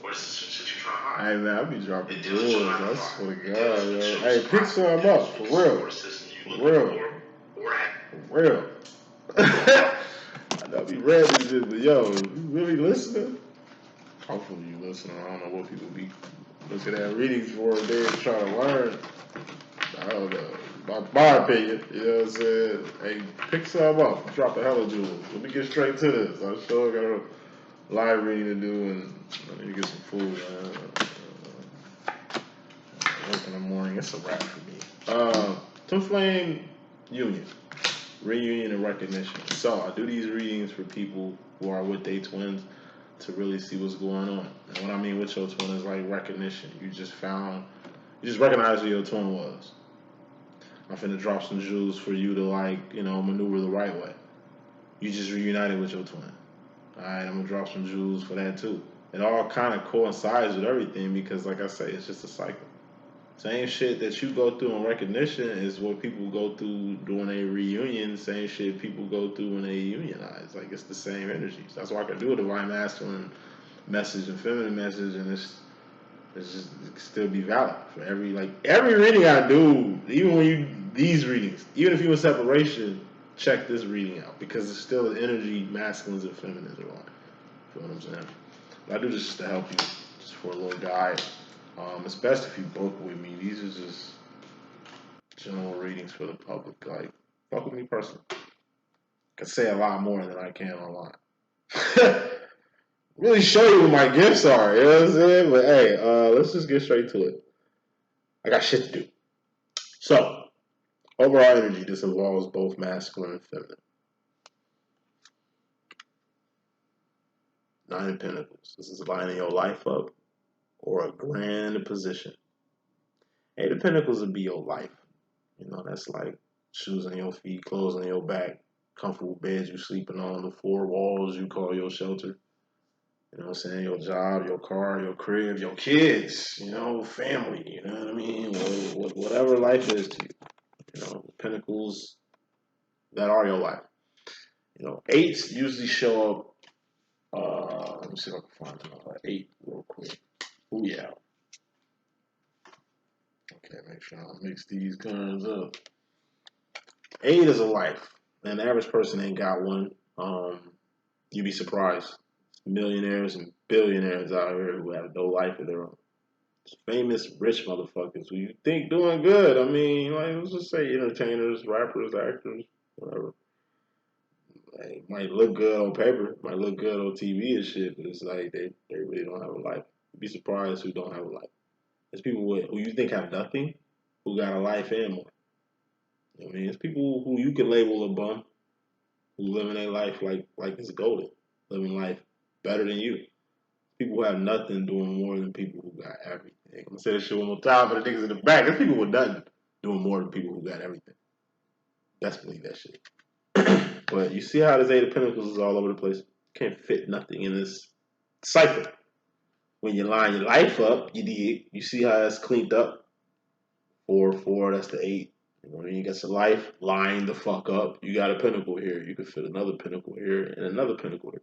Or is this shit you trying to hide? Hey man, I be dropping jewels. I swear to God, yo. Hey, pick some up for real. For real. For real. I know be ready to this, but yo, you really listening? Hopefully you listening. I don't know what people be looking at readings for a day and trying to learn. I don't know. My opinion, you know what I'm saying? Hey, pick some up. Drop a hella jewels. Let me get straight to this. I sure got a live reading to do and let me get some food. Work in the morning. It's a wrap for me. Twin Flame Union. Reunion and recognition. So I do these readings for people who are with their twins to really see what's going on. And what I mean with your twin is like recognition. You just recognize who your twin was. I'm finna drop some jewels for you to maneuver the right way. You just reunited with your twin. Alright, I'm gonna drop some jewels for that too. It all kind of coincides with everything because, like I say, it's just a cycle. Same shit that you go through in recognition is what people go through during a reunion. Same shit people go through when they unionize. Like, it's the same energies. That's why I can do a divine masculine message and feminine message, and it can still be valid for every reading I do. Even when these readings, even if you're in separation, check this reading out because it's still the energy masculines and feminines are on. Feel what I'm saying? But I do this just to help you, just for a little guide. Especially if you book with me. These are just general readings for the public. Like, fuck with me personally. I can say a lot more than I can online. Really show you what my gifts are, you know what I'm saying? But hey, let's just get straight to it. I got shit to do. So, overall energy, this involves both masculine and feminine. Nine of Pentacles. This is lining your life up or a grand position. Eight of Pentacles would be your life. You know, that's like shoes on your feet, clothes on your back, comfortable beds you sleeping on, the four walls you call your shelter. You know what I'm saying? Your job, your car, your crib, your kids, you know, family, you know what I mean? Whatever life is to you. You know, pentacles that are your life. You know, eights usually show up. Let me see if I can find another eight real quick. Oh yeah. Okay, make sure I mix these cards up. Eight is a life. And the average person ain't got one. You'd be surprised. Millionaires and billionaires out here who have no life of their own. Famous rich motherfuckers who you think doing good. I mean, like, let's just say entertainers, rappers, actors, whatever. They might look good on paper, might look good on TV and shit, but it's like they really don't have a life. You'd be surprised who don't have a life. There's people who you think have nothing who got a life and more. I mean, it's people who you can label a bum who living their life like it's golden, living life better than you. People who have nothing doing more than people who got everything. I'm gonna say this shit one more time for the niggas in the back. There's people with nothing doing more than people who got everything. Best believe that shit. But you see how this Eight of Pentacles is all over the place? Can't fit nothing in this cycle. When you line your life up, you dig. You see how it's cleaned up. 4, that's the 8. When you get your life lined the fuck up, you got a pentacle here. You can fit another pentacle here and another pentacle here.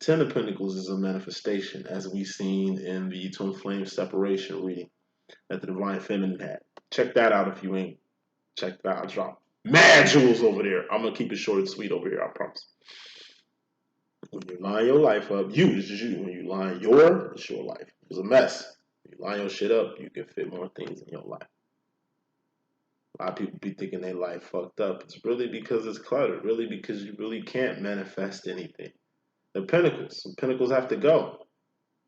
10 of Pentacles is a manifestation, as we've seen in the Twin Flame separation reading that the Divine Feminine had. Check that out if you ain't checked that out. I'll drop mad jewels over there. I'm going to keep it short and sweet over here, I promise. When you line your life up, this is you. When you line it's your life. It was a mess. When you line your shit up, you can fit more things in your life. A lot of people be thinking their life fucked up. It's really because it's cluttered. Really because you really can't manifest anything. The Pentacles. Some Pentacles have to go.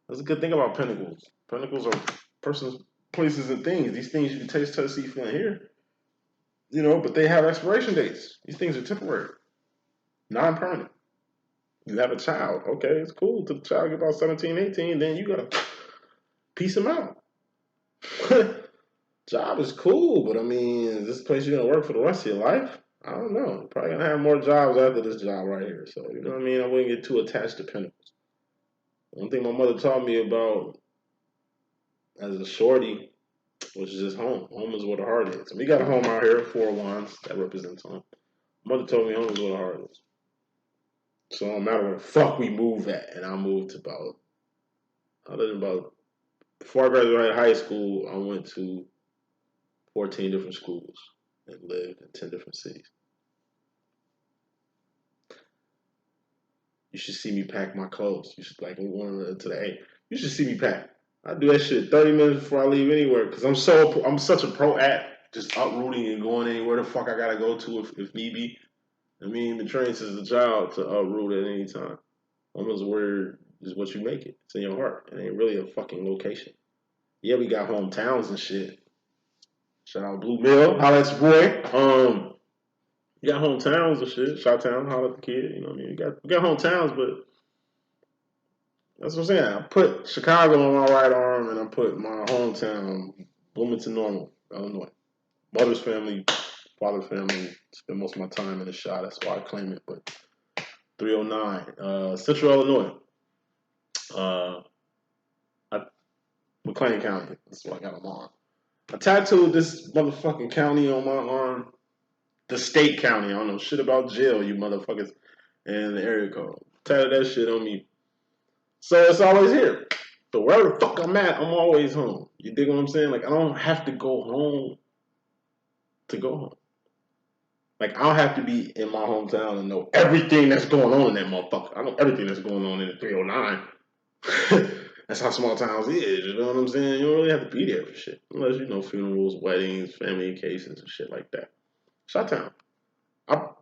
That's a good thing about Pentacles. Pentacles are persons, places, and things. These things you can taste, touch, see, feel, and hear. You know, but they have expiration dates. These things are temporary, non-permanent. You have a child. Okay, it's cool. Till the child get about 17, 18, then you gotta piece them out. Job is cool, but I mean, is this place you're gonna work for the rest of your life? I don't know. You're probably gonna have more jobs after this job right here. So, you know what I mean? I wouldn't get too attached to Pentacles. One thing my mother taught me about as a shorty was just home. Home is where the heart is. And we got a home out here, 4 wands, that represents home. Mother told me home is where the heart is. So no matter where the fuck we move at, and I moved about I lived about before I graduated high school. I went to 14 different schools and lived in 10 different cities. You should see me pack my clothes. You should like I'm going to the A. You should see me pack. I do that shit 30 minutes before I leave anywhere because I'm such a pro at just uprooting and going anywhere the fuck I gotta go to if need be. I mean, been trained since a child to uproot at any time. Almost where is what you make it. It's in your heart. It ain't really a fucking location. Yeah, we got hometowns and shit. Shout out Blue Mill, holla at your boy. We got hometowns and shit. Shot Town, holla at the kid. You know what I mean? We got hometowns, but that's what I'm saying. I put Chicago on my right arm, and I put my hometown, Bloomington Normal, Illinois. Mother's family, father's family. Spend most of my time in the shot. That's why I claim it. But 309, Central Illinois. McLean County. That's what I got them on. I tattooed this motherfucking county on my arm. The state county. I don't know shit about jail, you motherfuckers. And the area code. Tattooed that shit on me. So it's always here. So wherever the fuck I'm at, I'm always home. You dig what I'm saying? Like, I don't have to go home to go home. Like, I don't have to be in my hometown and know everything that's going on in that motherfucker. I know everything that's going on in the 309. That's how small towns is, you know what I'm saying? You don't really have to be there for shit. Unless you know funerals, weddings, family occasions, and shit like that. Chi-town. I'll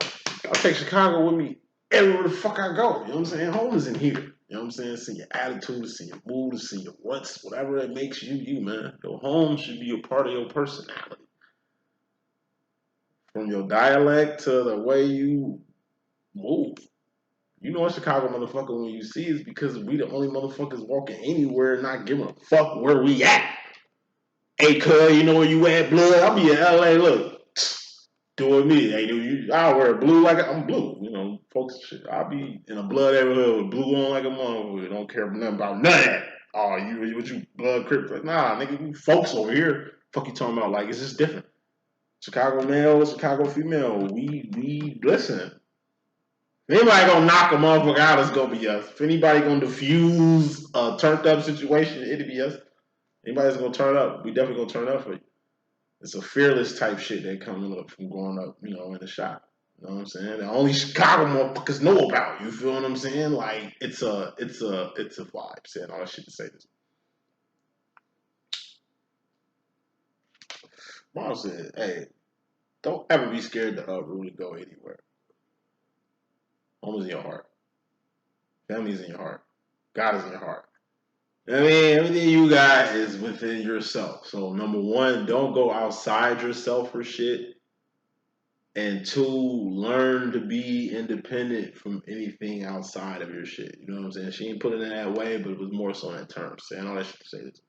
take Chicago with me everywhere the fuck I go. You know what I'm saying? Home is in here. You know what I'm saying? See your attitude, see your mood, see your what's, whatever it makes you, you, man. Your home should be a part of your personality. From your dialect to the way you move. You know a Chicago motherfucker when you see is because we the only motherfuckers walking anywhere not giving a fuck where we at. Hey, cuz, you know where you at, blood? I'll be in LA, look. Doing me. Hey, dude, I'll wear blue like I'm blue. You know, folks, shit. I'll be in a blood everywhere with blue on like a motherfucker. Don't care nothing about none of that. Oh, what you blood crip? Like, nah, nigga, you folks over here. Fuck you talking about? Like, it's just different. Chicago male, Chicago female. We listen. If anybody gonna knock a motherfucker out, it's gonna be us. If anybody gonna diffuse a turned up situation, it'll be us. Anybody's gonna turn up, we definitely gonna turn up for you. It's a fearless type shit that coming up from growing up, you know, in the shop. You know what I'm saying? The only Chicago motherfuckers know about. You feel what I'm saying? Like it's a vibe. Saying all that shit to say this. Mom said, "Hey, don't ever be scared to really go anywhere. Home is in your heart. Family is in your heart. God is in your heart. I mean, everything you got is within yourself. So number one, don't go outside yourself for shit. And two, learn to be independent from anything outside of your shit. You know what I'm saying? She ain't put it in that way, but it was more so in that term. Saying all that shit to say this.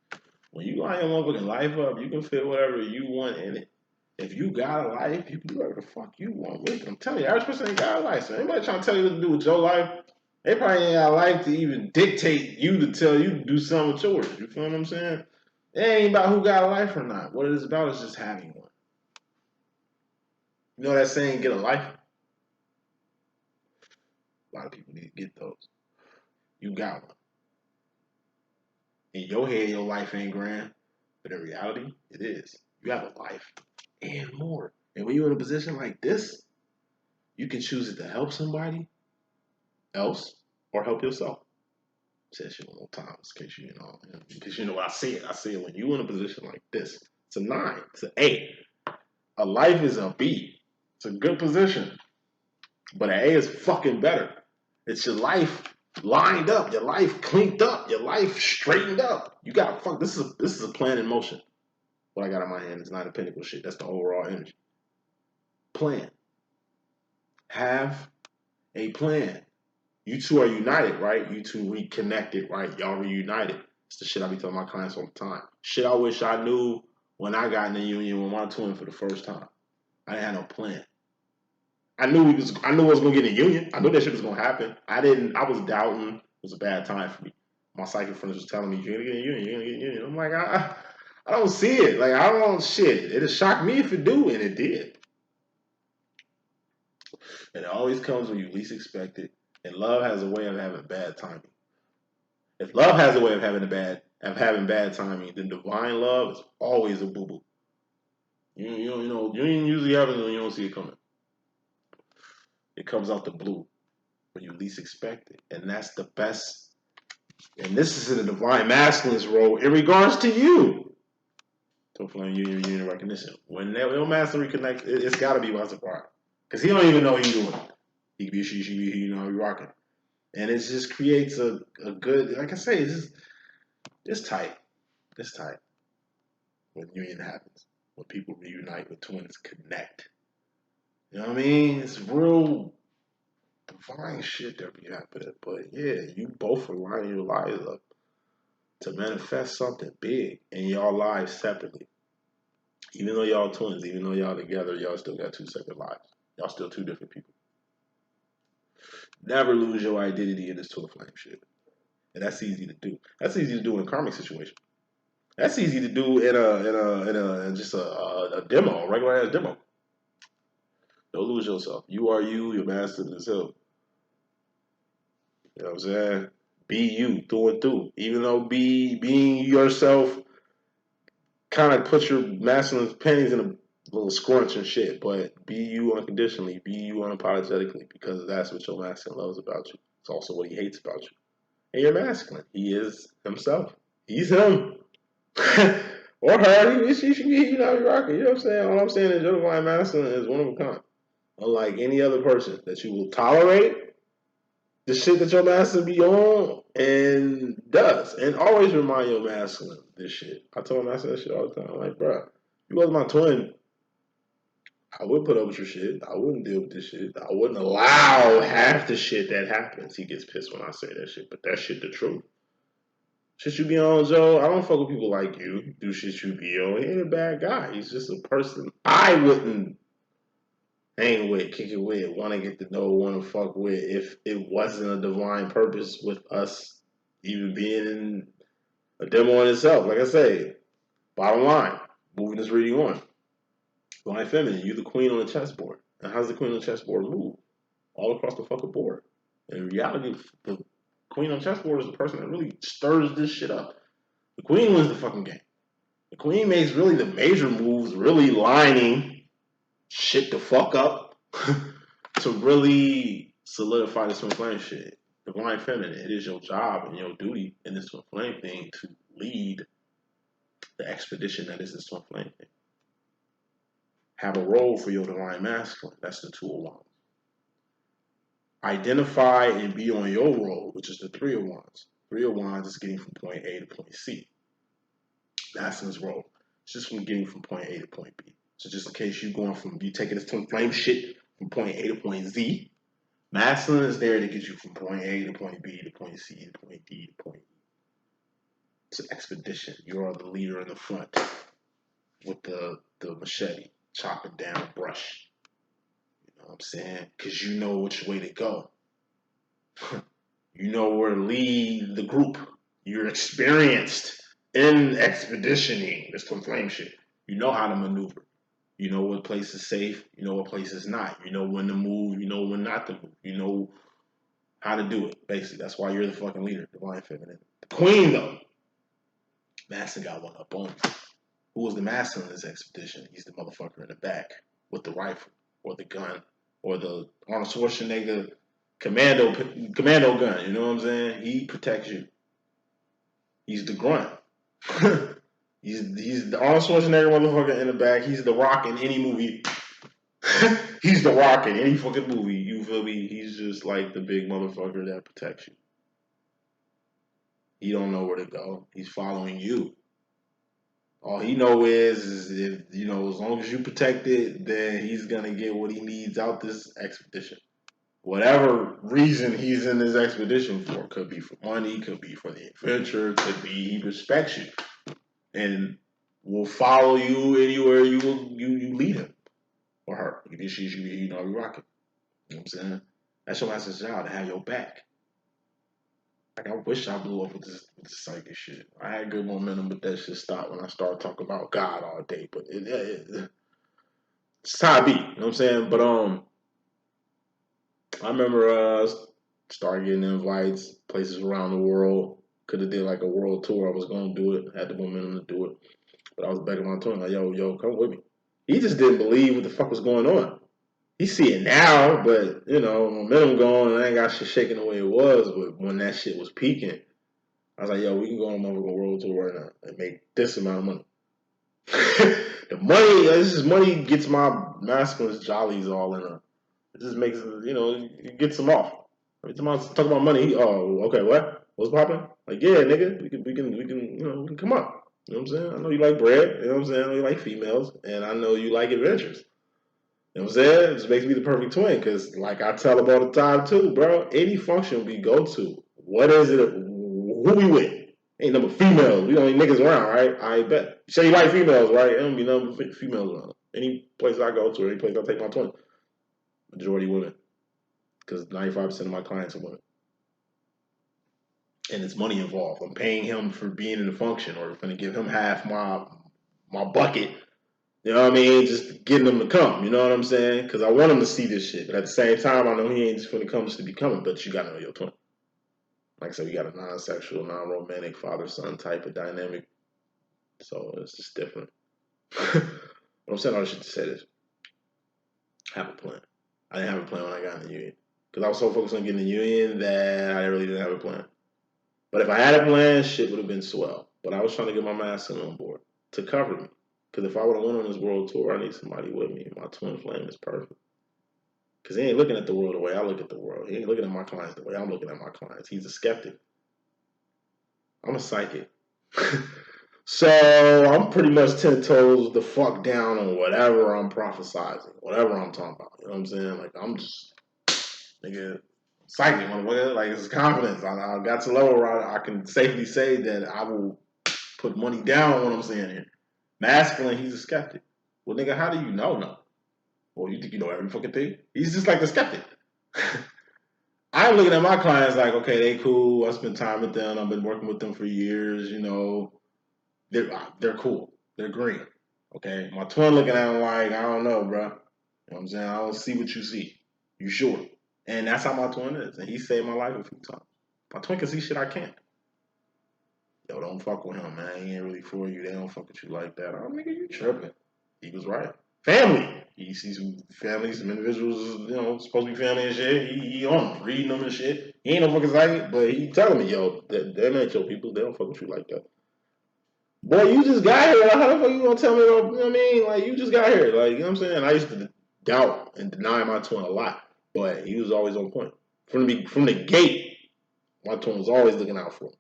When you line your motherfucking life up, you can fit whatever you want in it. If you got a life, you can do whatever the fuck you want with it. I'm telling you, average person ain't got a life. So anybody trying to tell you what to do with your life, they probably ain't got a life to even dictate you to tell you to do something with yours. You feel what I'm saying? It ain't about who got a life or not. What it is about is just having one. You know that saying, get a life? A lot of people need to get those. You got one. In your head, your life ain't grand, but in reality, it is. You have a life and more. And when you're in a position like this, you can choose it to help somebody else or help yourself. Say that shit one more time, in case you know, because you know what I say it. I say it when you're in a position like this. It's a 9. It's an A. A life is a B. It's a good position. But an A is fucking better. It's your life lined up, your life cleaned up, your life straightened up. You got fuck. This is a plan in motion. What I got in my hand is not a pinnacle shit. That's the overall energy. Plan. Have a plan. You two are united, right? You two reconnected, right? Y'all reunited. It's the shit I be telling my clients all the time. Shit I wish I knew when I got in the union with my twin for the first time. I didn't have no plan. I knew I was gonna get in the union. I knew that shit was gonna happen. I was doubting. It was a bad time for me. My psychic friends was telling me, you're gonna get in the union, you're gonna get in the union. I'm like, I don't see it. Like, I don't shit. It'll shock me if it do, and it did. And it always comes when you least expect it. And love has a way of having bad timing. If love has a way of having bad timing, then divine love is always a boo boo. You usually happen when you don't see it coming. It comes out the blue when you least expect it, and that's the best. And this is in the divine masculine's role in regards to you. So flame union recognition. When that masculine reconnect, it's got to be by surprise, because he don't even know he's doing it. He could be she be he, he rocking, and it just creates a good, like I say, it's tight. It's tight when union happens, when people reunite, when twins connect. You know what I mean? It's real divine shit that be happening. But yeah, you both are lining your lives up to manifest something big in y'all lives separately. Even though y'all twins, even though y'all together, y'all still got two separate lives. Y'all still two different people. Never lose your identity in this twin flame shit. And that's easy to do. That's easy to do in a karmic situation. That's easy to do in just a demo, a regular ass demo. Don't lose yourself. You are you, your master is himself. You know what I'm saying? Be you through and through. Even though being yourself kind of puts your masculine panties in a little scrunch and shit, but be you unconditionally, be you unapologetically, because that's what your masculine loves about you. It's also what he hates about you. And you're masculine. He is himself. He's him. Or her. She should be, you know, rocking. You know what I'm saying? All I'm saying is your divine masculine is one of a kind. Unlike any other person that you will tolerate the shit that your masculine be on and does. And always remind your masculine this shit. I told him I said that shit all the time. I'm like, bro, you was my twin. I would put up with your shit. I wouldn't deal with this shit. I wouldn't allow half the shit that happens. He gets pissed when I say that shit, but that shit the truth. Shit you be on, Joe. I don't fuck with people like you. Do shit you be on. He ain't a bad guy. He's just a person I wouldn't hang with, kick it with, want to get to know, want to fuck with if it wasn't a divine purpose with us even being in a demo in itself. Like I say, bottom line, moving this reading on. Divine feminine, you're the queen on the chessboard. And how's the queen on the chessboard move? All across the fucking board. In reality, the queen on the chessboard is the person that really stirs this shit up. The queen wins the fucking game. The queen makes really the major moves, really lining shit the fuck up to really solidify this twin flame shit. Divine feminine, it is your job and your duty in this twin flame thing to lead the expedition that is this twin flame thing. Have a role for your divine masculine. That's the 2 of Wands. Identify and be on your role, which is the 3 of Wands. 3 of Wands is getting from point A to point C. Masculine's role. It's just from getting from point A to point B. So just in case you taking this twin flame shit from point A to point Z, masculine is there to get you from point A to point B to point C to point D to point E. It's an expedition. You are the leader in the front with the machete, chopping down brush. You know what I'm saying? Because you know which way to go. You know where to lead the group. You're experienced in expeditioning this twin flame shit. You know how to maneuver. You know what place is safe. You know what place is not. You know when to move. You know when not to move. You know how to do it, basically. That's why you're the fucking leader, divine feminine. The queen, though, Masson got one up on you. Who was the master in this expedition? He's the motherfucker in the back with the rifle or the gun or the Arnold Schwarzenegger commando gun. You know what I'm saying? He protects you. He's the grunt. he's the Arnold Schwarzenegger motherfucker in the back. He's the Rock in any movie. He's the Rock in any fucking movie. You feel me? He's just like the big motherfucker that protects you. He don't know where to go. He's following you. All he know is if, you know, as long as you protect it, then he's gonna get what he needs out this expedition. Whatever reason he's in this expedition for. Could be for money, could be for the adventure, could be he respects you. And will follow you anywhere you lead him. Or her. You know, you rock it. You know what I'm saying? That's your master's job, to have your back. Like, I wish I blew up with this psychic shit. I had good momentum, but that shit stopped when I started talking about God all day. But it's how it be. You know what I'm saying? But I remember started getting invites, places around the world, Could have did like a world tour. I was gonna do it. Had the momentum to do it, but I was begging my twin like, yo, come with me. He just didn't believe what the fuck was going on. He see it now, but momentum going, and I ain't got shit shaking the way it was. But when that shit was peaking, I was like, yo, we can go on a motherfucking world tour right now and make this amount of money. The money, this is money gets my masculine jollies all in a. It just makes it gets them off. Every time I talk about money, okay, what? What's popping? Like, yeah, nigga, we can, we can come up. You know what I'm saying? I know you like bread. You know what I'm saying? I know you like females, and I know you like adventures. You know what I'm saying? It just makes me the perfect twin, because like I tell them all the time too, bro. Any function we go to, what is it? Who we with? Ain't number females. We don't need niggas around, right? I bet. You say you like females, right? There don't be number females around. Any place I go to, or any place I take my twin, majority women, because 95% of my clients are women. And it's money involved. I'm paying him for being in the function, or I'm going to give him half my bucket. You know what I mean? Just getting him to come. You know what I'm saying? Because I want him to see this shit. But at the same time, I know he ain't just going to come just to be coming. But you got to know your twin. Like I said, we got a non-sexual, non-romantic father-son type of dynamic. So it's just different. But I'm saying all this shit to say this. Have a plan. I didn't have a plan when I got in the union. Because I was so focused on getting in the union that I really didn't have a plan. But if I had a plan, shit would have been swell. But I was trying to get my masculine on board to cover me. Because if I would have went on this world tour, I need somebody with me. My twin flame is perfect. Because he ain't looking at the world the way I look at the world. He ain't looking at my clients the way I'm looking at my clients. He's a skeptic. I'm a psychic. So I'm pretty much 10 toes the fuck down on whatever I'm prophesizing, whatever I'm talking about. You know what I'm saying? Like, I'm just, nigga, psychic. Like, it's confidence. I got to level where I can safely say that I will put money down on what I'm saying here. Masculine, he's a skeptic. Well, nigga, how do you know? No. Well, you think you know every fucking thing? He's just like the skeptic. I'm looking at my clients like, okay, they cool. I spend time with them. I've been working with them for years. They're cool. They're green. Okay. My twin looking at him like, I don't know, bro. You know what I'm saying? I don't see what you see. You sure? And that's how my twin is. And he saved my life a few times. My twin can see shit I can't. Yo, don't fuck with him, man. He ain't really for you. They don't fuck with you like that. Oh, nigga, you tripping. He was right. Family. He sees some families, some individuals, supposed to be family and shit. He on them, reading them and shit. He ain't no fucking psychic, but he telling me, yo, they're not your people. They don't fuck with you like that. Boy, you just got here. How the fuck you gonna tell me? You know what I mean? Like, you just got here. Like, you know what I'm saying? I used to doubt and deny my twin a lot, but he was always on point. From the gate, my twin was always looking out for him.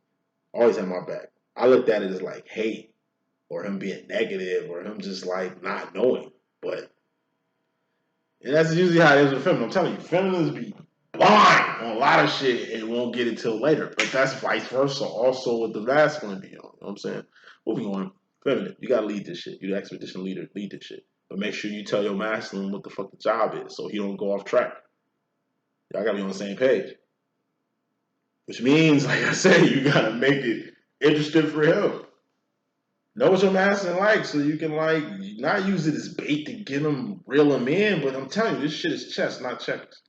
Always had my back. I looked at it as like hate, or him being negative, or him just like not knowing. But and that's usually how it is with feminine. I'm telling you, feminines be blind on a lot of shit and won't get it till later. But that's vice versa also with the masculine. You know what I'm saying? Moving on. Feminine, you gotta lead this shit. You the expedition leader, lead this shit. But make sure you tell your masculine what the fuck the job is so he don't go off track. Y'all gotta be on the same page. Which means, like I said, you gotta make it interesting for him. Know what your masculine like so you can like not use it as bait to get him, reel him in, but I'm telling you, this shit is chess, not checkers.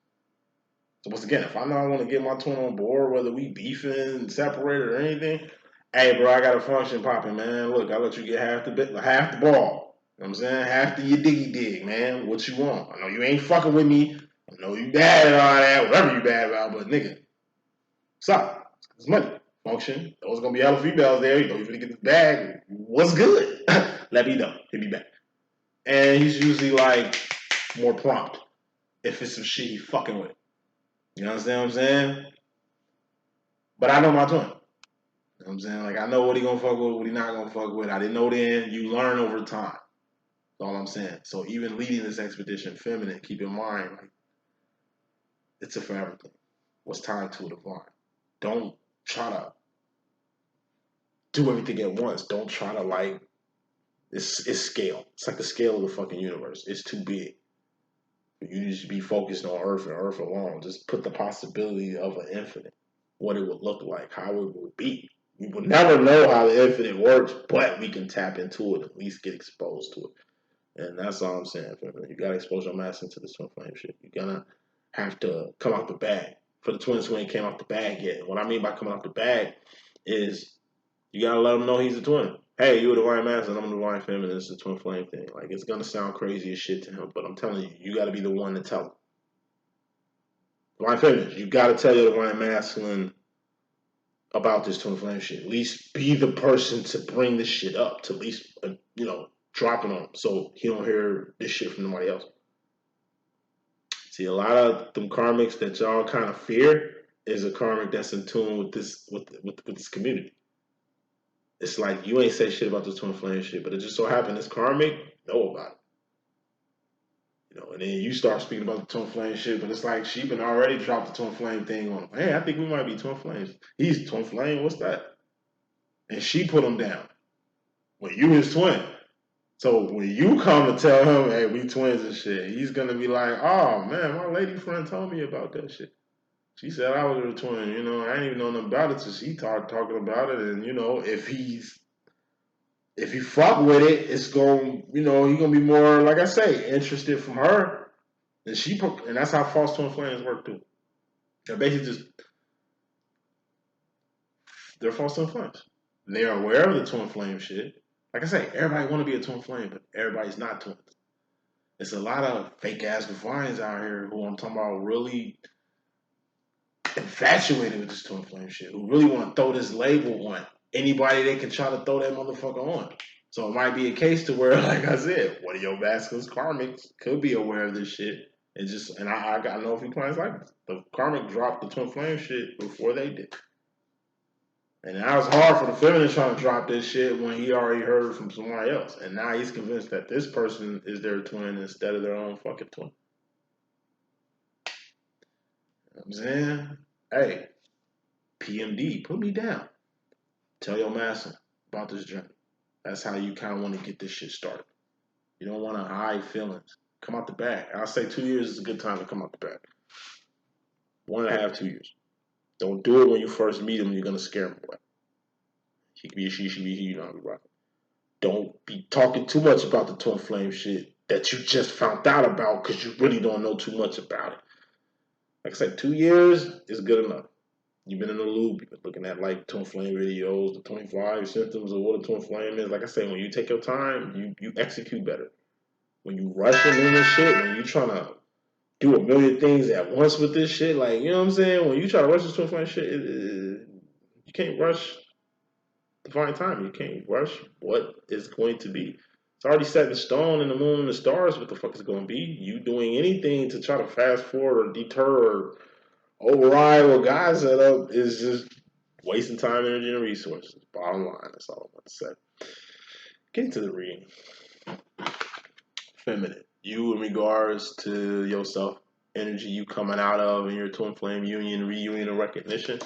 So once again, if I know I want to get my twin on board, whether we beefing, separated, or anything, hey, bro, I got a function popping, man. Look, I let you get half the ball. You know what I'm saying? Half the your diggy dig, man. What you want? I know you ain't fucking with me. I know you bad and all that, whatever you bad about, but nigga, what's up? It's money. Function. Those gonna be hella females there. You know, you finna get this bag. What's good? Let me know. Hit me back. And he's usually like more prompt if it's some shit he fucking with. You understand what I'm saying? But I know my twin. You know what I'm saying? Like, I know what he gonna fuck with, what he not gonna fuck with. I didn't know then. You learn over time. That's all I'm saying. So even leading this expedition feminine, keep in mind, like, it's a forever thing. What's tied to it divine. Don't try to do everything at once. Don't try to, like, it's scale. It's like the scale of the fucking universe. It's too big. You just be focused on Earth and Earth alone. Just put the possibility of an infinite, what it would look like, how it would be. We will never know how the infinite works, but we can tap into it, at least get exposed to it. And that's all I'm saying. You gotta expose your mass into this twin flame shit. You're gonna have to come out the bag. For the twins who ain't came out the bag yet. What I mean by coming out the bag is you gotta let him know he's a twin. Hey, you're a divine masculine, I'm a divine feminine. It's a twin flame thing. Like, it's gonna sound crazy as shit to him, but I'm telling you, you gotta be the one to tell him. Divine feminine, you gotta tell your divine masculine about this twin flame shit. At least be the person to bring this shit up, to at least, drop it on him so he don't hear this shit from nobody else. See, a lot of them karmics that y'all kind of fear is a karmic that's in tune with this community. It's like you ain't say shit about this twin flame shit, but it just so happened this karmic know about it. And then you start speaking about the twin flame shit, but it's like she been already dropped the twin flame thing on him. Hey, I think we might be twin flames. He's twin flame, what's that? And she put him down. When you his twin. So when you come to tell him, hey, we twins and shit, he's gonna be like, oh man, my lady friend told me about that shit. She said I was her twin, I ain't even know nothing about it, so she talking about it, and if he fuck with it, it's going, he gonna be more, like I say, interested from her, and that's how false twin flames work too. They're basically they're false twin flames. They are aware of the twin flame shit. Like I say, everybody want to be a twin flame, but everybody's not twins. There's a lot of fake ass divines out here who I'm talking about really infatuated with this twin flame shit, who really want to throw this label on anybody they can try to throw that motherfucker on. So it might be a case to where, like I said, one of your masculines karmics could be aware of this shit. And I know a few clients like this. The karmic dropped the twin flame shit before they did. And now it's hard for the feminine trying to drop this shit when he already heard it from somebody else. And now he's convinced that this person is their twin instead of their own fucking twin. You know what I'm saying? Hey, PMD, put me down. Tell your master about this journey. That's how you kind of want to get this shit started. You don't want to hide feelings. Come out the bag. I'll say 2 years is a good time to come out the bag. 1.5, 2 years. Don't do it when you first meet him. You're going to scare him away. He could be a she be he, you know how to be rocking. Don't be talking too much about the twin flame shit that you just found out about because you really don't know too much about it. Like I said, 2 years is good enough. You've been in the loop. You've been looking at like twin flame videos, the 25 symptoms of what a twin flame is. Like I say, when you take your time, you execute better. When you rushing in this shit, when you trying to do a million things at once with this shit, like, you know what I'm saying? When you try to rush this twin flame shit, you can't rush divine time. You can't rush what is going to be. It's already set in stone in the moon and the stars what the fuck is going to be. You doing anything to try to fast forward or deter or override what God set up is just wasting time, energy, and resources. Bottom line, that's all I want to say. Get into the reading. Feminine. You in regards to yourself, energy you coming out of in your twin flame union, reunion, and recognition.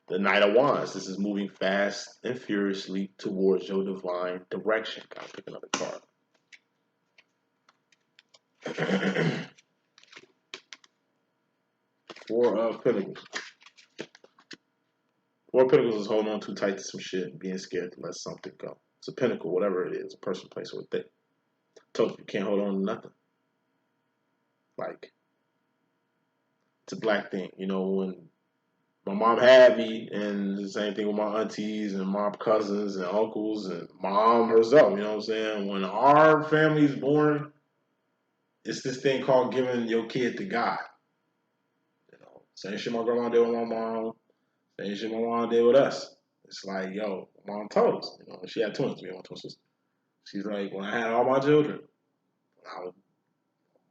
The Knight of Wands. This is moving fast and furiously towards your divine direction. Gotta pick another card. Four of Pentacles. Four of Pentacles is holding on too tight to some shit and being scared to let something go. It's a pentacle, whatever it is, a person, place, or a thing. Told you can't hold on to nothing. Like, it's a black thing. When my mom had me, and the same thing with my aunties and my cousins and uncles and mom herself, you know what I'm saying? When our family's born, it's this thing called giving your kid to God. Same shit my grandma did with my mom, same shit my mom did with us. It's like, yo, mom told us, she had twins, me and my twin sister. She's like, when I had all my children, I would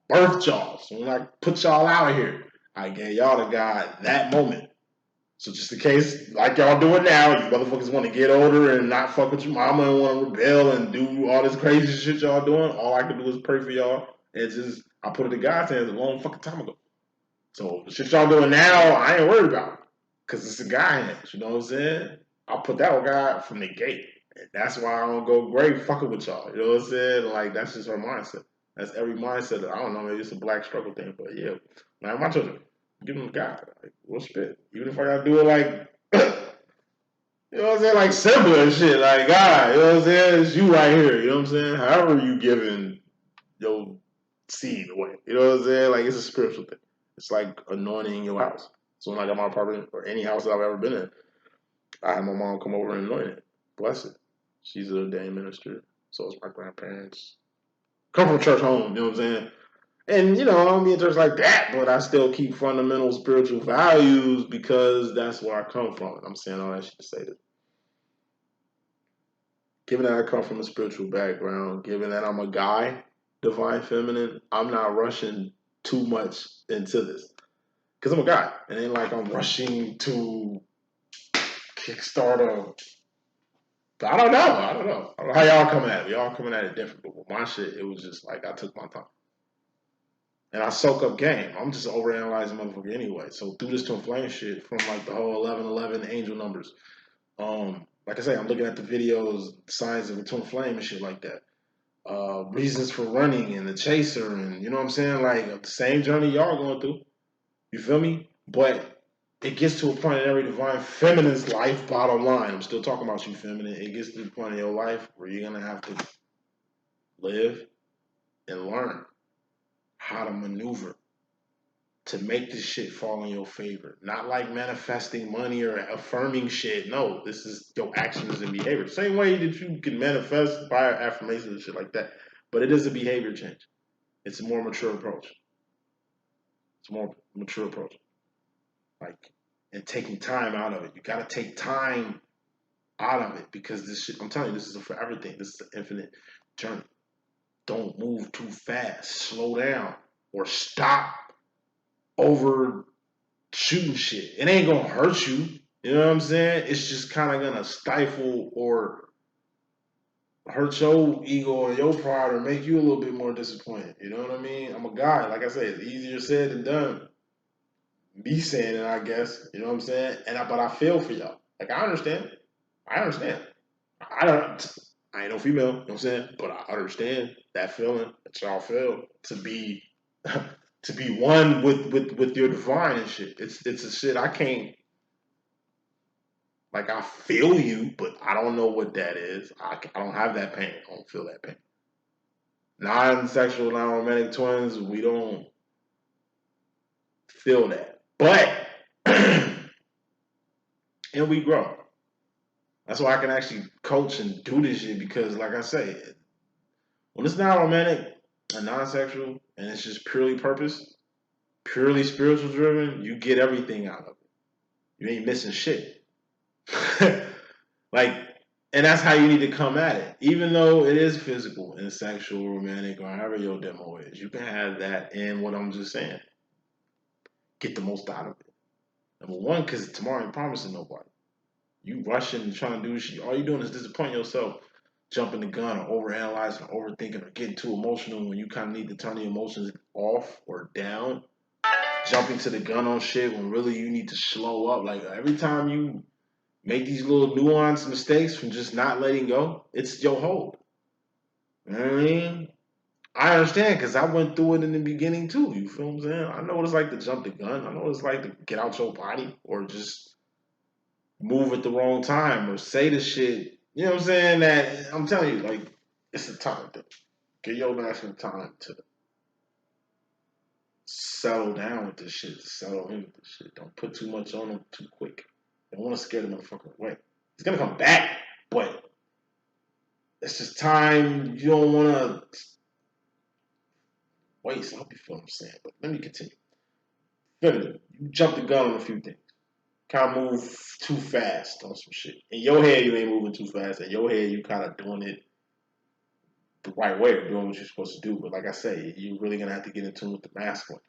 birth y'all. So when I put y'all out of here, I gave y'all to God that moment. So just in case, like y'all doing now, you motherfuckers want to get older and not fuck with your mama and want to rebel and do all this crazy shit y'all doing, all I can do is pray for y'all. It's just, I put it in God's hands a long fucking time ago. So the shit y'all doing now, I ain't worried about. Because it's a God hands, you know what I'm saying? I'll put that with God from the gate. And that's why I don't go great fucking with y'all. You know what I'm saying? Like, that's just her mindset. That's every mindset. I don't know, maybe it's a black struggle thing, but yeah. Man, my children, give them to God. Like, we'll spit. Even if I gotta do it like, you know what I'm saying? Like simple and shit. Like, God, you know what I'm saying? It's you right here. You know what I'm saying? However you giving your seed away. You know what I'm saying? Like, it's a spiritual thing. It's like anointing your house. So when I got my apartment or any house that I've ever been in, I had my mom come over and anoint it. Bless it. She's an ordained minister. So is my grandparents. Come from a church home, you know what I'm saying? And, I don't mean church like that, but I still keep fundamental spiritual values because that's where I come from. I'm saying all that shit to say that. Given that I come from a spiritual background, given that I'm a guy, divine feminine, I'm not rushing too much into this. Because I'm a guy. It ain't like I'm rushing to kickstart I don't know. I don't know how y'all come at it. Y'all coming at it different. But with my shit, it was just like I took my time. And I soak up game. I'm just overanalyzing motherfucker anyway. So through this twin flame shit, from like the whole 1111 angel numbers, like I say, I'm looking at the videos, signs of a twin flame and shit like that. Reasons for running and the chaser, and you know what I'm saying? Like the same journey y'all going through. You feel me? But it gets to a point in every divine feminine's life, bottom line. I'm still talking about you, feminine. It gets to the point in your life where you're going to have to live and learn how to maneuver to make this shit fall in your favor. Not like manifesting money or affirming shit. No, this is your actions and behavior. Same way that you can manifest by affirmations and shit like that. But it is a behavior change. It's a more mature approach. It's a more mature approach. Like, and taking time out of it. You gotta take time out of it because this shit, I'm telling you, this is for everything. This is an infinite journey. Don't move too fast. Slow down or stop over shooting shit. It ain't gonna hurt you. You know what I'm saying? It's just kind of gonna stifle or hurt your ego or your pride or make you a little bit more disappointed. You know what I mean? I'm a guy. Like I said, it's easier said than done. Me saying it, I guess. You know what I'm saying? But I feel for y'all. Like I understand. I understand. I ain't no female, you know what I'm saying? But I understand that feeling that y'all feel to be to be one with your divine and shit. It's a shit I can't, like, I feel you, but I don't know what that is. I don't have that pain. I don't feel that pain. Non-sexual, non-romantic twins, we don't feel that. But and we grow. That's why I can actually coach and do this shit because, like I say, when it's not romantic and non-sexual and it's just purely purpose, purely spiritual driven, you get everything out of it. You ain't missing shit. Like, and that's how you need to come at it. Even though it is physical and sexual, romantic, or however your demo is, you can have that in what I'm just saying. Get the most out of it. Number one, because tomorrow ain't promising nobody. You rushing and trying to do shit. All you're doing is disappointing yourself, jumping the gun or overanalyzing or overthinking or getting too emotional when you kind of need to turn the emotions off or down. Jumping to the gun on shit when really you need to slow up. Like every time you make these little nuanced mistakes from just not letting go, it's your hold. You know what I mean? I understand because I went through it in the beginning too. You feel what I'm saying? I know what it's like to jump the gun. I know what it's like to get out your body or just move at the wrong time or say the shit. You know what I'm saying? That I'm telling you, like, it's a time thing. Give your man some time to settle down with this shit, to settle in with this shit. Don't put too much on him too quick. Don't want to scare the motherfucker away. He's gonna come back, but it's just time. You don't want to waste. I hope you feel what I'm saying, but let me continue. Feminine, you jump the gun on a few things. Kind of move too fast on some shit. In your head, you ain't moving too fast. In your head, you kind of doing it the right way, or doing what you're supposed to do. But like I say, you're really gonna have to get in tune with the masculine.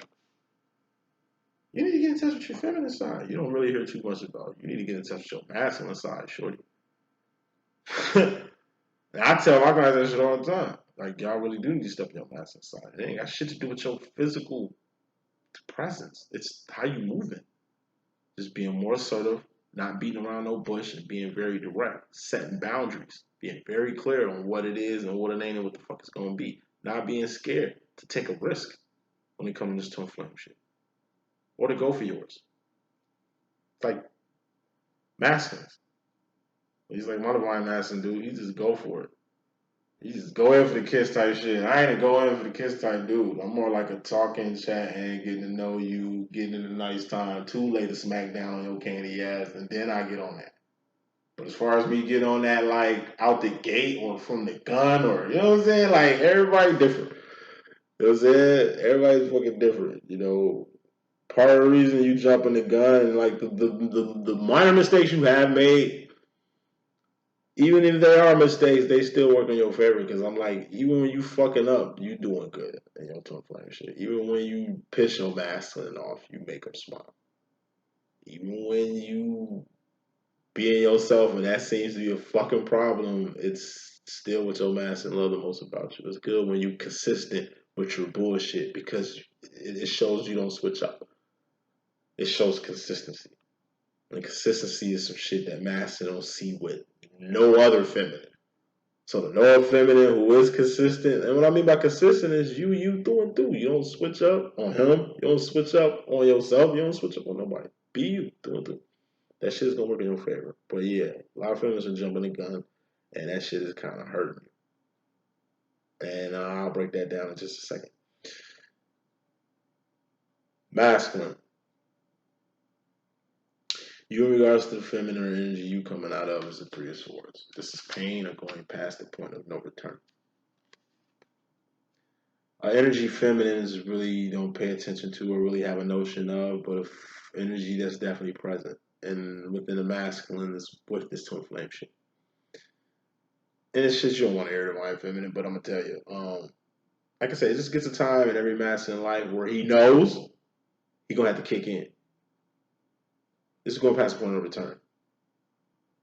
You need to get in touch with your feminine side. You don't really hear too much about it. You need to get in touch with your masculine side, shorty. And I tell my guys that shit all the time. Like, y'all really do need to step your masculine side. It ain't got shit to do with your physical presence. It's how you moving. Just being more assertive, not beating around no bush, and being very direct. Setting boundaries. Being very clear on what it is and what it ain't and what the fuck it's gonna be. Not being scared to take a risk when it comes to this twin flame shit. Or to go for yours. It's like masculines. He's like my divine masculine dude. He just go for it. He just go in for the kiss type shit. I ain't a go in for the kiss type dude. I'm more like a talking, chatting, getting to know you, getting in a nice time. Too late to smack down on your candy ass, and then I get on that. But as far as me getting on that, like, out the gate or from the gun or, you know what I'm saying? Like, everybody different. You know what I'm saying? Everybody's fucking different, you know. Part of the reason you jump in the gun and, like, the minor mistakes you have made, even if they are mistakes, they still work in your favor. Because I'm like, even when you fucking up, you doing good in your twin flame shit. Even when you piss your masculine off, you make them smile. Even when you being yourself and that seems to be a fucking problem, it's still what your masculine love the most about you. It's good when you consistent with your bullshit because it shows you don't switch up. It shows consistency. And consistency is some shit that masculine don't see with no other feminine. So the no feminine who is consistent, and what I mean by consistent is you through and through. You don't switch up on him. You don't switch up on yourself. You don't switch up on nobody. Be you through and through. That shit is gonna work in your favor. But yeah, a lot of feminists are jumping the gun, and that shit is kind of hurting you. And I'll break that down in just a second. Masculine. You, in regards to the feminine energy you coming out of, is the Three of Swords. This is pain or going past the point of no return. Energy feminines really don't pay attention to or really have a notion of, but if energy that's definitely present. And within the masculine is with this twin flame shit. And it's shit you don't want to air divine feminine, but I'm gonna tell you, like I said, it just gets a time in every masculine life where he knows he's gonna have to kick in. This is going past the point of return.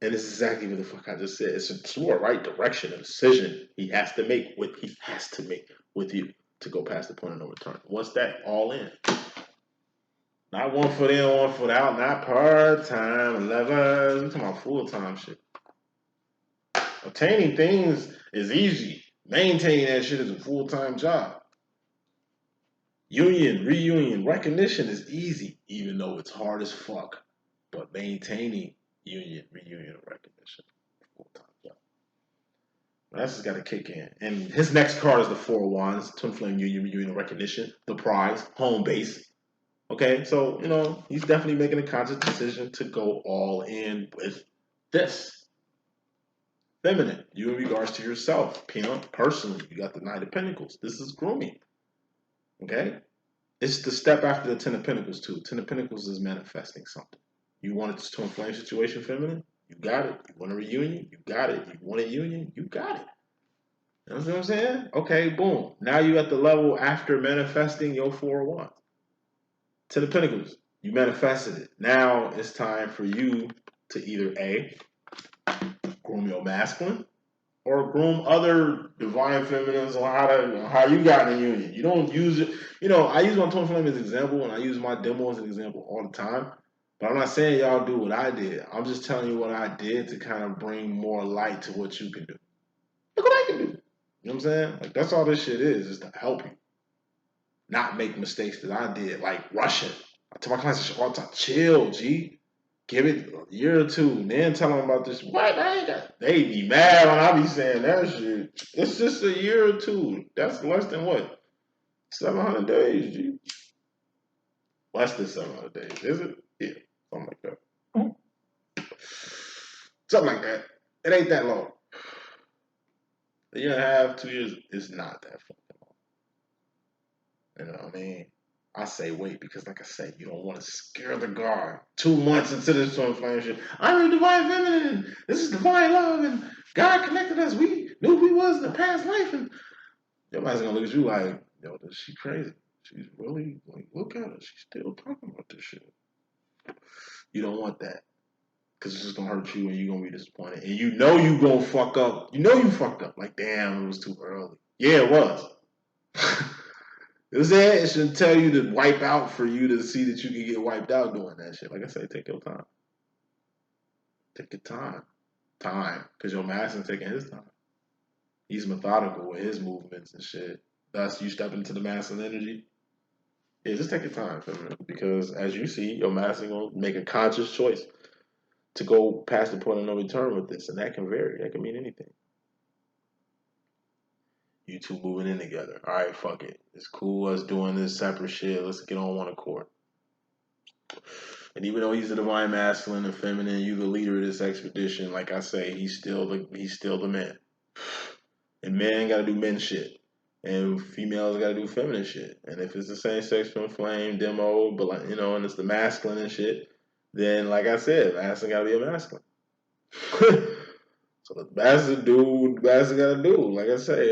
And it's exactly what the fuck I just said. It's a toward right direction, a decision he has to make with you to go past the point of no return. Once that all in. Not 1 foot in, 1 foot out, not part-time, 11. I'm talking about full-time shit. Obtaining things is easy. Maintaining that shit is a full-time job. Union, reunion, recognition is easy, even though it's hard as fuck. But maintaining union, reunion, recognition, full-time job. That's just got to kick in. And his next card is the Four of Wands, Twin Flame Union, reunion, recognition, the prize, home base. Okay, so, you know, he's definitely making a conscious decision to go all in with this. Feminine, you in regards to yourself, personally, you got the Knight of Pentacles. This is grooming. Okay? It's the step after the Ten of Pentacles, too. Ten of Pentacles is manifesting something. You want it to inflame situation, feminine? You got it. You want a reunion? You got it. You want a union? You got it. You know what I'm saying? Okay, boom. Now you at the level after manifesting your Four of Wands. Ten of Pentacles. You manifested it. Now it's time for you to either A, groom your masculine, or groom other divine feminines on how you got in the union. You don't use it. You know, I use my twin flame as an example, and I use my demo as an example all the time. But I'm not saying y'all do what I did. I'm just telling you what I did to kind of bring more light to what you can do. Look what I can do. You know what I'm saying? Like, that's all this shit is to help you not make mistakes that I did, like rushing. I tell my clients all the time, chill, G. Give it a year or two, and then tell them about this. What? I ain't got. They be mad when I be saying that shit. It's just a year or two. That's less than what? 700 days, G. Less than 700 days, is it? Yeah, something like that. Something like that. It ain't that long. A year and a half, 2 years is not that fucking long. You know what I mean? I say wait because, like I said, you don't want to scare the guard. 2 months into this twin flame shit, I'm a divine feminine. This is divine love, and God connected us. We knew we was in the past life, and everybody's gonna look at you like, yo, this she crazy. She's really like, look at her. She's still talking about this shit. You don't want that because it's just gonna hurt you, and you're gonna be disappointed, and you know you gonna fuck up. You know you fucked up. Like, damn, it was too early. Yeah, it was. You know what I'm saying? It shouldn't tell you to wipe out for you to see that you can get wiped out doing that shit. Like I said, take your time. Take your time. Time. Because your master's taking his time. He's methodical with his movements and shit. Thus, you step into the masculine energy. Yeah, just take your time, feminine. Because as you see, your master going to make a conscious choice to go past the point of no return with this. And that can vary. That can mean anything. You two moving in together. All right, fuck it. It's cool us doing this separate shit. Let's get on one accord. And even though he's the divine masculine and feminine, you the leader of this expedition, like I say, he's still the man. And men gotta do men shit. And females gotta do feminine shit. And if it's the same sex twin flame demo, but like, you know, and it's the masculine and shit, then like I said, masculine gotta be a masculine. So the masculine do what the masculine gotta do. Like I say,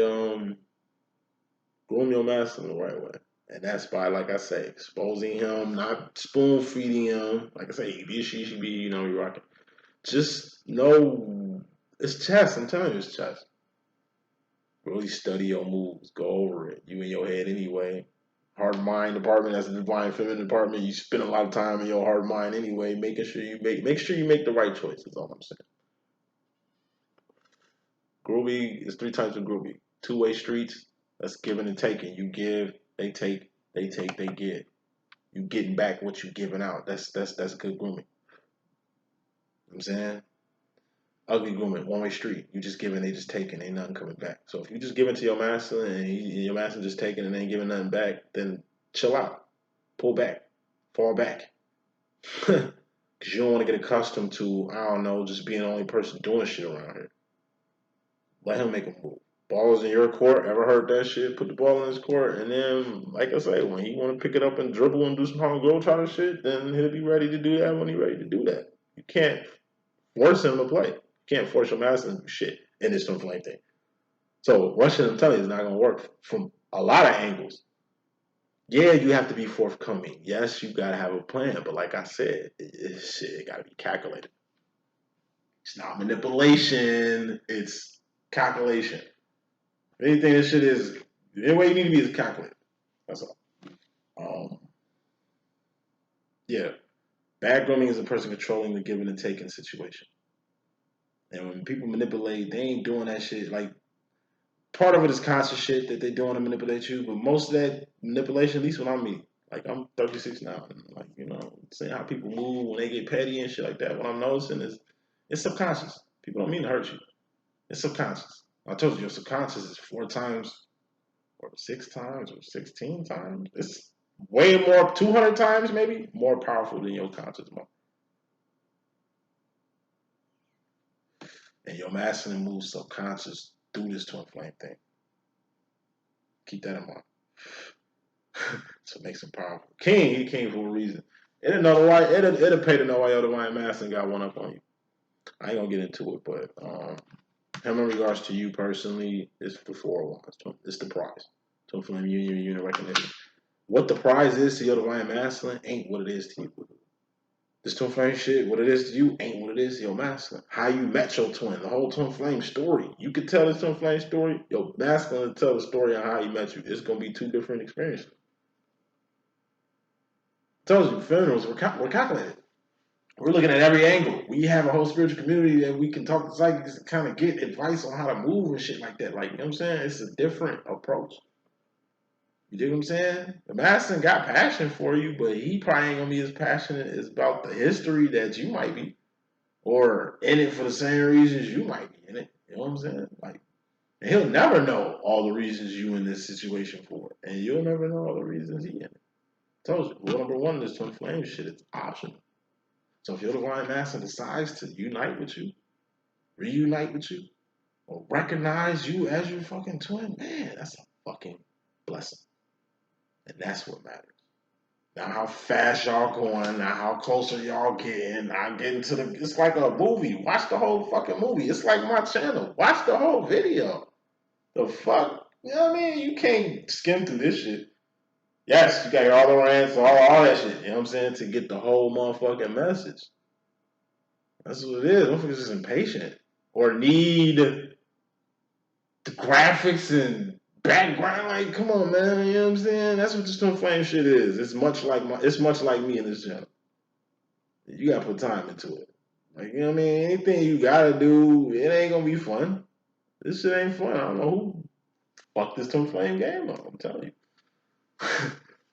groom your masculine the right way. And that's by, like I say, exposing him, not spoon feeding him. Like I say, she should be, you know, you're rocking. Just know it's chess. I'm telling you, it's chess. Really study your moves. Go over it. You in your head anyway. Heart mind department, that's the divine feminine department. You spend a lot of time in your heart mind anyway, making sure you make the right choices. All I'm saying. Groovy is 3 types of groovy. Two-way streets. That's giving and taking. You give, they take, they take, they give. You getting back what you giving out. That's good grooming. You know what I'm saying? Ugly grooming, one-way street. You just giving, they just taking, ain't nothing coming back. So if you just giving to your master and your master just taking and ain't giving nothing back, then chill out, pull back, fall back. Because you don't want to get accustomed to, I don't know, just being the only person doing shit around here. Let him make a move. Ball is in your court. Ever heard that shit? Put the ball in his court, and then, like I say, when he want to pick it up and dribble and do some Harlem Globetrotter shit, then he'll be ready to do that when he's ready to do that. You can't force him to play. You can't force your master to do shit in this twin flame thing. So rushing him, telling you, is not going to work from a lot of angles. Yeah, you have to be forthcoming. Yes, you got to have a plan, but like I said, it got to be calculated. It's not manipulation. It's calculation. Anything that shit is, the way you need to be is calculated. That's all. Yeah. Bad grooming is a person controlling the giving and taking situation. And when people manipulate, they ain't doing that shit. Like, part of it is conscious shit that they doing to manipulate you, but most of that manipulation, at least when I'm me, like I'm 36 now, and like, you know, seeing how people move when they get petty and shit like that, what I'm noticing is it's subconscious. People don't mean to hurt you. It's subconscious. I told you your subconscious is 4 times or 6 times or 16 times. It's way more, 200 times maybe, more powerful than your conscious mind. And your masculine moves subconscious through this twin flame thing. Keep that in mind. So it makes him powerful. King, he came for a reason. It'll pay to know why your divine masculine got one up on you. I ain't gonna get into it, but him in regards to you personally, it's the 4 of Wands. It's the prize. Twin flame union, unit recognition. What the prize is to your divine masculine ain't what it is to you. This twin flame shit, what it is to you ain't what it is to your masculine. How you met your twin, the whole twin flame story. You could tell the twin flame story, your masculine will tell the story on how he met you. It's gonna be 2 different experiences. I told you, feminines, we're calculated. We're looking at every angle. We have a whole spiritual community that we can talk to psychics to kind of get advice on how to move and shit like that. Like, you know what I'm saying? It's a different approach. You dig what I'm saying? The masculine got passion for you, but he probably ain't gonna be as passionate as about the history that you might be, or in it for the same reasons you might be in it. You know what I'm saying? Like, and he'll never know all the reasons you in this situation for, and you'll never know all the reasons he in it. I told you, rule number 1 in this twin flame shit, it's optional. So if your divine masculine decides to unite with you, reunite with you, or recognize you as your fucking twin, man, that's a fucking blessing. And that's what matters. Now how fast y'all going, now how closer y'all getting, now getting to the, it's like a movie. Watch the whole fucking movie. It's like my channel. Watch the whole video. The fuck? You know what I mean? You can't skim through this shit. Yes, you got all the rants, all that shit. You know what I'm saying? To get the whole motherfucking message. That's what it is. Motherfuckers just impatient. Or need the graphics and background. Like, come on, man. You know what I'm saying? That's what this twin flame shit is. It's much like me in this channel. You gotta put time into it. Like, you know what I mean? Anything you gotta do, it ain't gonna be fun. This shit ain't fun. I don't know who fucked this twin flame game up. I'm telling you.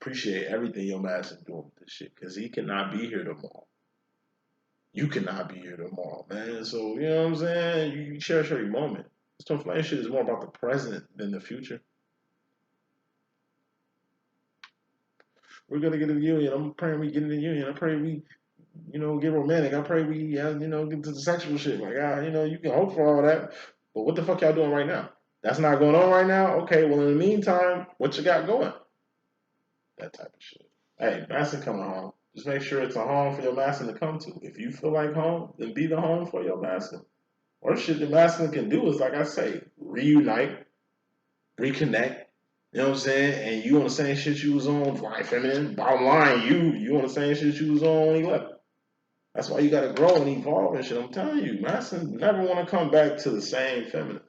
Appreciate everything your master's doing with this shit, because he cannot be here tomorrow. You cannot be here tomorrow, man. So, you know what I'm saying? You cherish every moment. This twin flame shit is more about the present than the future. We're gonna get in the union. I'm praying we get in the union. I pray we get romantic. I pray we, get to the sexual shit. Like, you can hope for all that. But what the fuck y'all doing right now? That's not going on right now? Okay, well, in the meantime, what you got going? That type of shit. Hey, Masson coming home. Just make sure it's a home for your Masson to come to. If you feel like home, then be the home for your Masson. Or shit the Masson can do is, like I say, reunite, reconnect. You know what I'm saying? And you on the same shit you was on, right, feminine? Bottom line, you on the same shit you was on when he left. That's why you gotta grow and evolve and shit. I'm telling you, Masson never want to come back to the same feminine.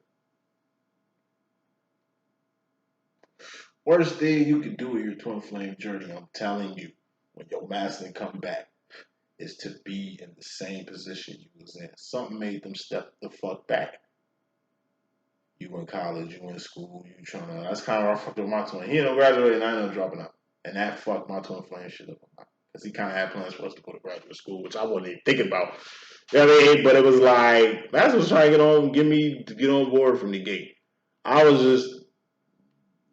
Worst thing you could do with your twin flame journey, I'm telling you, when your Masson come back, is to be in the same position you was in. Something made them step the fuck back. You in college, you in school, you trying to. That's kind of where I fucked up my twin. He ended up graduating, and I ended up dropping out, and that fucked my twin flame shit up. Because he kind of had plans for us to go to graduate school, which I wasn't even thinking about. You know what I mean? But it was like, Max was trying to get me to get on board from the gate. I was just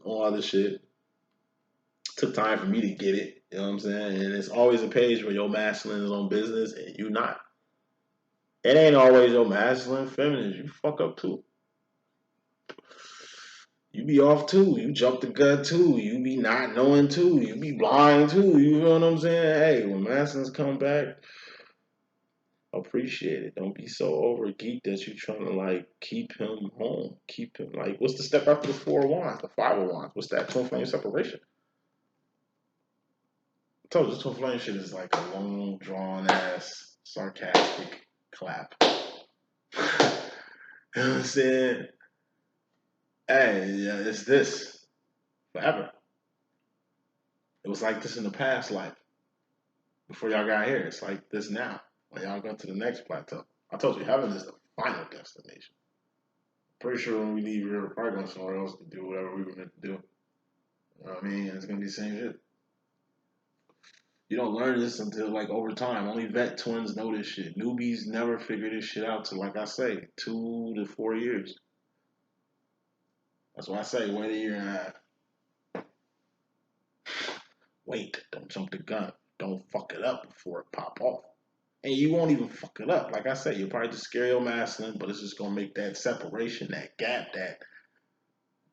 on other shit. Took time for me to get it. You know what I'm saying? And it's always a page where your masculine is on business and you not. It ain't always your masculine, feminine. You fuck up too. You be off too. You jump the gun too. You be not knowing too. You be blind too. You know what I'm saying? Hey, when masculines come back, appreciate it. Don't be so over geek that you trying to like keep him home. Keep him like what's the step after the 4 of wands, the 5 of wands? What's that? Twin flame separation. I told you this twin flame shit is like a long drawn ass sarcastic clap. You know what I'm saying? Hey, yeah, it's this forever. It was like this in the past life. Before y'all got here, it's like this now. When y'all go to the next plateau. I told you heaven is the final destination. Pretty sure when we leave here, we're probably going somewhere else to do whatever we were meant to do. You know what I mean? It's going to be the same shit. You don't learn this until, like, over time. Only vet twins know this shit. Newbies never figure this shit out till, like I say, 2 to 4 years. That's why I say, wait a year and a half. Wait, don't jump the gun. Don't fuck it up before it pop off. And you won't even fuck it up. Like I said, you'll probably just scare your masculine, but it's just going to make that separation, that gap, that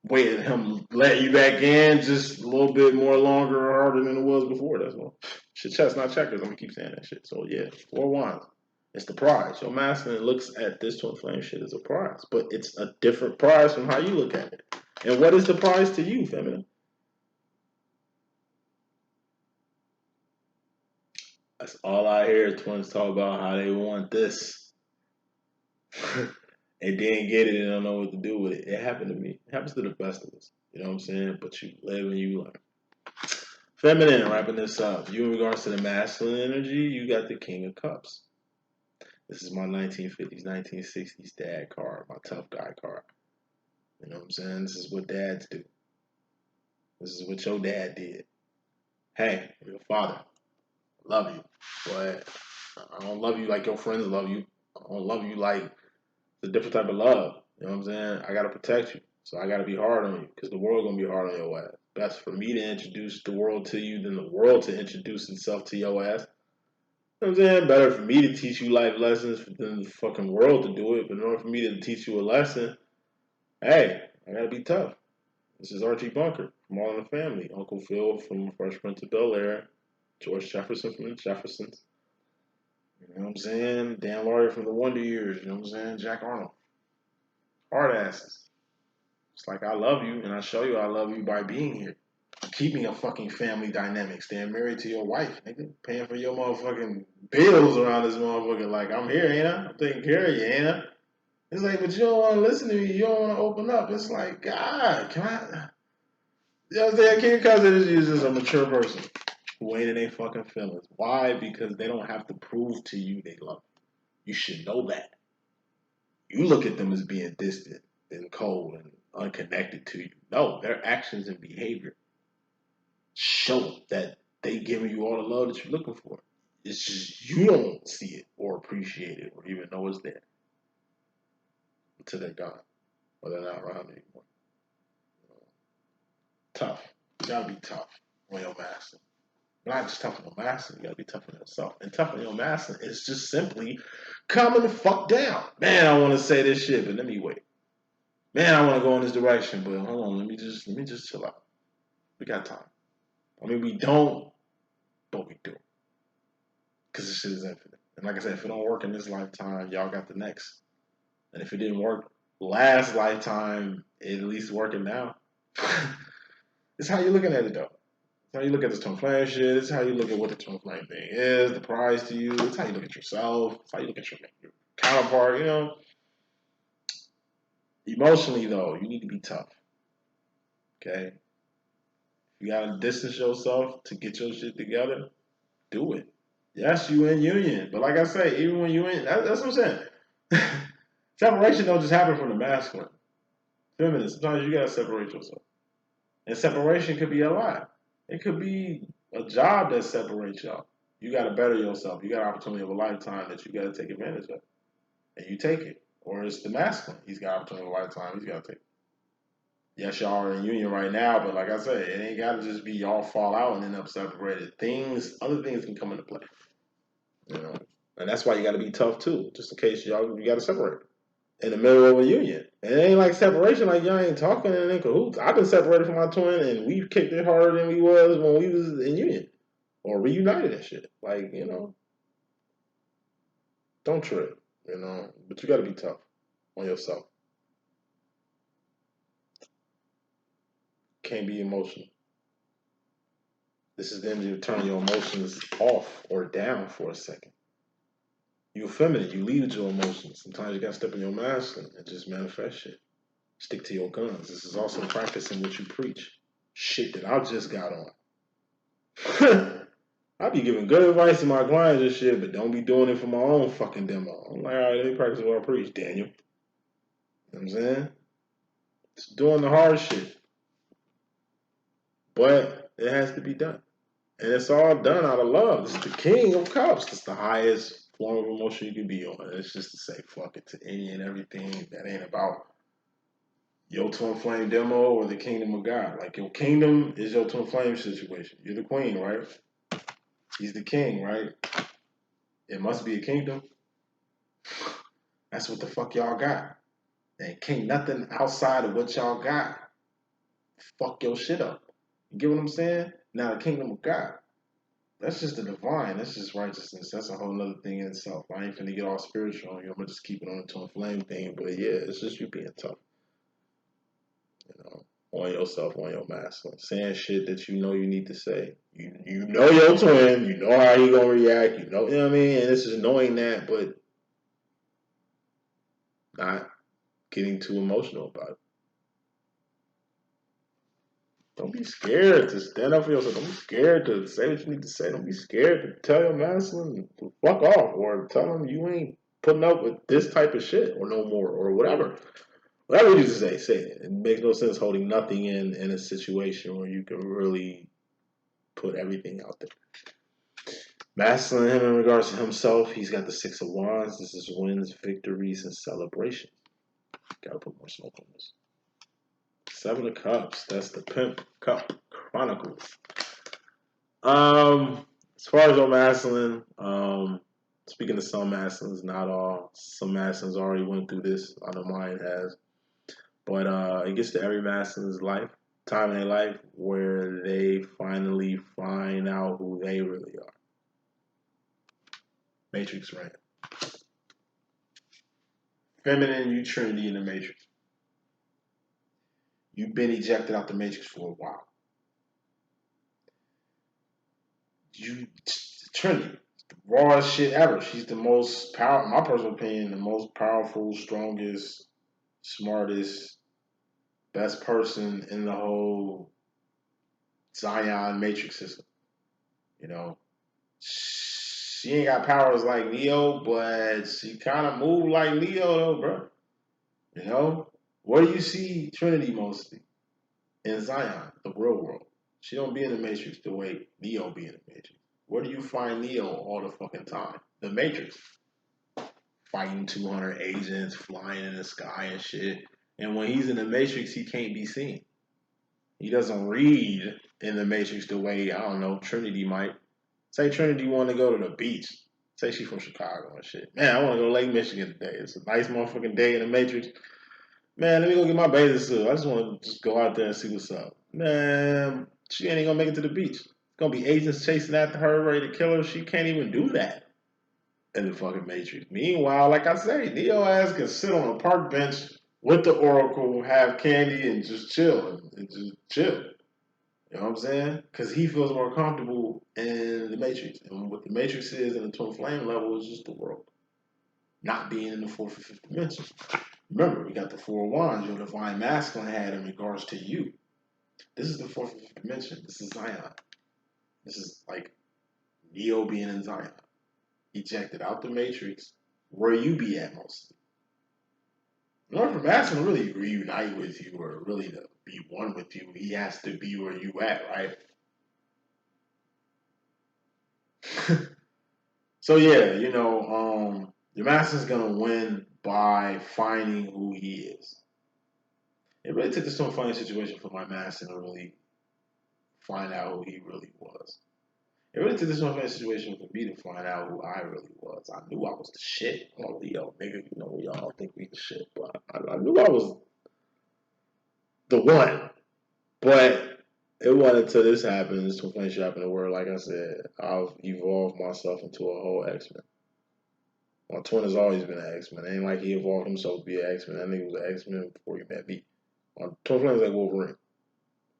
waiting him let you back in just a little bit more longer or harder than it was before. That's all. Shit, chess, not checkers. I'm gonna keep saying that shit. So yeah, 4 wands. It's the prize. Your masculine looks at this twin flame shit as a prize, but it's a different prize from how you look at it. And what is the prize to you, feminine? That's all I hear. Twins talk about how they want this. And didn't get it and don't know what to do with it. It happened to me. It happens to the best of us. You know what I'm saying? But you live and you learn. Feminine, wrapping this up. You in regards to the masculine energy, you got the King of Cups. This is my 1950s, 1960s dad card, my tough guy card. You know what I'm saying? This is what dads do. This is what your dad did. Hey, I'm your father. I love you. But I don't love you like your friends love you. I don't love you like it's a different type of love. You know what I'm saying? I gotta protect you. So I gotta be hard on you because the world gonna be hard on your ass. Best for me to introduce the world to you than the world to introduce itself to your ass. You know what I'm saying? Better for me to teach you life lessons than the fucking world to do it. But in order for me to teach you a lesson, hey, I gotta be tough. This is Archie Bunker from All in the Family. Uncle Phil from Fresh Prince of Bel-Air. George Jefferson from the Jeffersons. You know what I'm saying? Dan Lauria from the Wonder Years. You know what I'm saying? Jack Arnold. Hard asses. It's like I love you, and I show you I love you by being here. Keeping a fucking family dynamic. Staying married to your wife, nigga. Paying for your motherfucking bills around this motherfucker. Like, I'm here, ain't I? I'm taking care of you, ain't I? It's like, but you don't want to listen to me. You don't want to open up. It's like, God, can I? You know what I'm saying? King Cousin is just a mature person who ain't in their fucking feelings. Why? Because they don't have to prove to you they love you. You should know that. You look at them as being distant and cold and unconnected to you. No, their actions and behavior show that they giving you all the love that you're looking for. It's just you don't see it or appreciate it or even know it's there until they're gone or they're not around anymore. Tough. You gotta be tough on your master. Not just tough on your masculine, you gotta be tough on yourself. And tough on your masculine is just simply calming the fuck down. Man, I wanna say this shit, but let me wait. Man, I wanna go in this direction, but hold on, let me just chill out. We got time. I mean, we don't, but we do. Because this shit is infinite. And like I said, if it don't work in this lifetime, y'all got the next. And if it didn't work last lifetime, it at least working now. It's how you're looking at it, though. It's how you look at this twin flame shit. It's how you look at what the twin flame thing is, the prize to you. It's how you look at yourself. It's how you look at your counterpart, you know. Emotionally, though, you need to be tough. Okay? You gotta distance yourself to get your shit together. Do it. Yes, you in union. But like I say, even when you in, that's what I'm saying. Separation don't just happen from the masculine. Feminine, sometimes you gotta separate yourself. And separation could be a lot. It could be a job that separates y'all. You gotta better yourself. You got an opportunity of a lifetime that you gotta take advantage of. And you take it. Or it's the masculine. He's got an opportunity of a lifetime, he's gotta take it. Yes, y'all are in union right now, but like I said, it ain't gotta just be y'all fall out and end up separated. Other things can come into play. You know? And that's why you gotta be tough too, just in case you gotta separate. In the middle of a union. And it ain't like separation, like y'all ain't talking and in cahoots. I've been separated from my twin and we've kicked it harder than we was when we was in union. Or reunited and shit. Like, you know. Don't trip. You know. But you gotta be tough on yourself. Can't be emotional. This is the energy to turn your emotions off or down for a second. You're feminine, you lead with your emotions. Sometimes you gotta step in your masculine and just manifest shit. Stick to your guns. This is also practicing what you preach. Shit that I just got on. I be giving good advice to my clients and shit, but don't be doing it for my own fucking demo. I'm like, all right, let me practice what I preach, Daniel. You know what I'm saying? It's doing the hard shit. But it has to be done. And it's all done out of love. This is the king of cups. It's the highest form of emotion you can be on. It's just to say fuck it to any and everything that ain't about your twin flame demo or the kingdom of God. Like your kingdom is your twin flame situation. You're the queen, right? He's the king, right? It must be a kingdom. That's what the fuck y'all got. And can't nothing outside of what y'all got fuck your shit up. You get what I'm saying? Now the kingdom of God. That's just the divine. That's just righteousness. That's a whole nother thing in itself. I ain't finna get all spiritual on you. I'm gonna just keep it on the twin flame thing. But yeah, it's just you being tough. You know, on yourself, on your masculine. Saying shit that you know you need to say. You know your twin. You know how he gonna react. You know what I mean? And it's just knowing that, but not getting too emotional about it. Don't be scared to stand up for yourself. Don't be scared to say what you need to say. Don't be scared to tell your masculine to fuck off or tell him you ain't putting up with this type of shit or no more or whatever. Whatever you need to say it. It makes no sense holding nothing in a situation where you can really put everything out there. Masculine in regards to himself, he's got the Six of Wands. This is wins, victories, and celebrations. Gotta put more smoke on this. Seven of Cups. That's the Pimp Cup Chronicles. As far as your masculine, speaking of some masculines, not all. Some masculines already went through this. I know mine has. But it gets to every masculine's life, time in their life, where they finally find out who they really are. Matrix ran. Feminine, you Trinity in the Matrix. You've been ejected out the Matrix for a while. You Trinity, the rawest shit ever. She's the most powerful, in my personal opinion, the most powerful, strongest, smartest, best person in the whole Zion Matrix system. You know, she ain't got powers like Neo, but she kind of moved like Neo, though, bro. You know, where do you see Trinity mostly? In Zion, the real world. She don't be in the Matrix the way Neo be in the Matrix. Where do you find Neo all the fucking time? The Matrix. Fighting 200 agents, flying in the sky and shit. And when he's in the Matrix, he can't be seen. He doesn't read in the Matrix the way, I don't know, Trinity might. Say Trinity want to go to the beach. Say she's from Chicago and shit. Man, I want to go to Lake Michigan today. It's a nice motherfucking day in the Matrix. Man, let me go get my bathing suit. I just want to just go out there and see what's up. Man, she ain't gonna make it to the beach. It's gonna be agents chasing after her, ready to kill her. She can't even do that in the fucking Matrix. Meanwhile, like I say, Neo ass can sit on a park bench with the Oracle, have candy, and just chill. And just chill. You know what I'm saying? Because he feels more comfortable in the Matrix. And what the Matrix is in the twin flame level is just the world. Not being in the fourth or fifth dimension. Remember, we got the four wands your divine masculine had in regards to you. This is the fourth or fifth dimension. This is Zion. This is like Neo being in Zion. Ejected out the Matrix. Where you be at mostly. In order for masculine to really reunite with you or really to be one with you, he has to be where you at, right? So yeah, your master's gonna win by finding who he is. It really took this to a funny situation for my master to really find out who he really was. It really took this to a funny situation for me to find out who I really was. I knew I was the shit. Oh, yo, nigga, we all think we the shit, but I knew I was the one. But it wasn't until this happened, this funny shit happened, where, like I said, I've evolved myself into a whole X-Men. My twin has always been an X-Men. It ain't like he evolved himself to be an X-Men. That nigga was an X-Men before he met me. My twin flame is like Wolverine,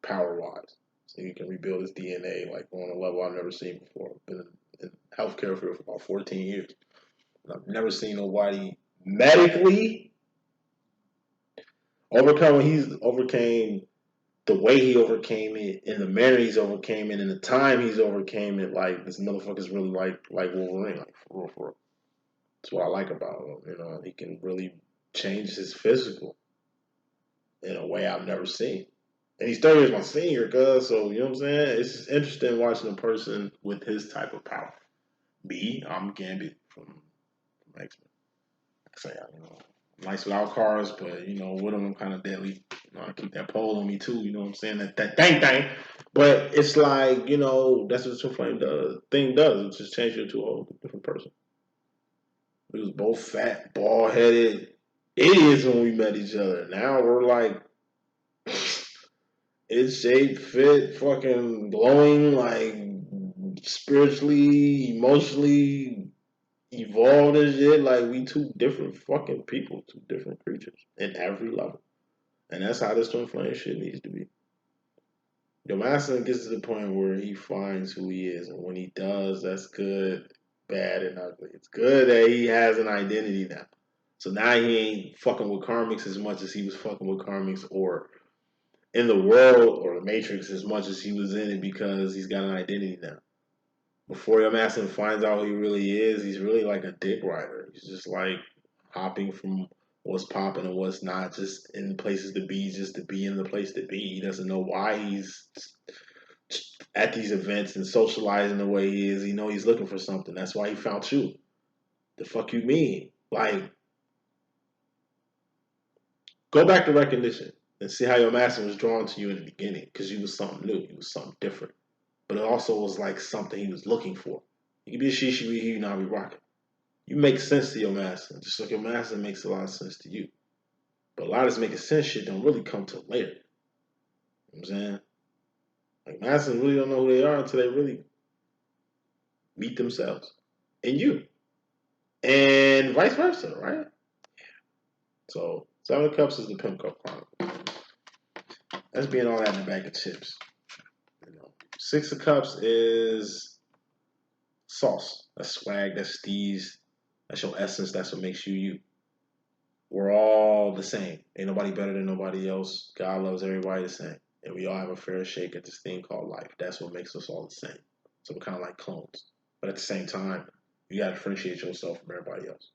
power-wise. So he can rebuild his DNA like on a level I've never seen before. I've been in healthcare for about 14 years. And I've never seen nobody medically overcome what he's overcame, the way he overcame it, in the manner he's overcame it, in the time he's overcame it. Like, this motherfucker's really like Wolverine, like for real, for real. That's what I like about him. He can really change his physical in a way I've never seen. And he's 30 years my senior, cuz, so, you know what I'm saying? It's just interesting watching a person with his type of power. Me, I'm Gambit from X-Men. Like I say, nice without cars, but, with them, I'm kind of deadly. I keep that pole on me, too, you know what I'm saying? That thing. But it's like, that's what the Twin Flame thing does. It just changes you into a whole different person. We was both fat, bald-headed idiots when we met each other. Now we're like in shape, fit, fucking glowing, like spiritually, emotionally evolved and shit. Like, we two different fucking people, two different creatures in every level. And that's how this twin flame shit needs to be. Your master gets to the point where he finds who he is, and when he does, that's good, bad, and ugly. It's good that he has an identity now. So now he ain't fucking with karmics as much as he was fucking with karmics, or in the world or the Matrix as much as he was in it, because he's got an identity now. Before your master finds out who he really is, he's really like a dick rider. He's just like hopping from what's popping and what's not, just in places to be, just to be in the place to be. He doesn't know why he's at these events and socializing the way he is. He's looking for something. That's why he found you. The fuck you mean? Like, go back to recognition and see how your master was drawn to you in the beginning, because you was something new. You was something different. But it also was like something he was looking for. You can be a shishi, you not be rocking. You make sense to your master, just like your master makes a lot of sense to you. But a lot of this making sense shit don't really come till later. You know what I'm saying? Like, masters really don't know who they are until they really meet themselves and you. And vice versa, right? So, Seven of Cups is the Pimp Cup Chronicle. That's being all that in the bag of chips. Six of Cups is sauce. That's swag, that's steez, that's your essence, that's what makes you you. We're all the same. Ain't nobody better than nobody else. God loves everybody the same. And we all have a fair shake at this thing called life. That's what makes us all the same. So we're kind of like clones. But at the same time, you got to differentiate yourself from everybody else.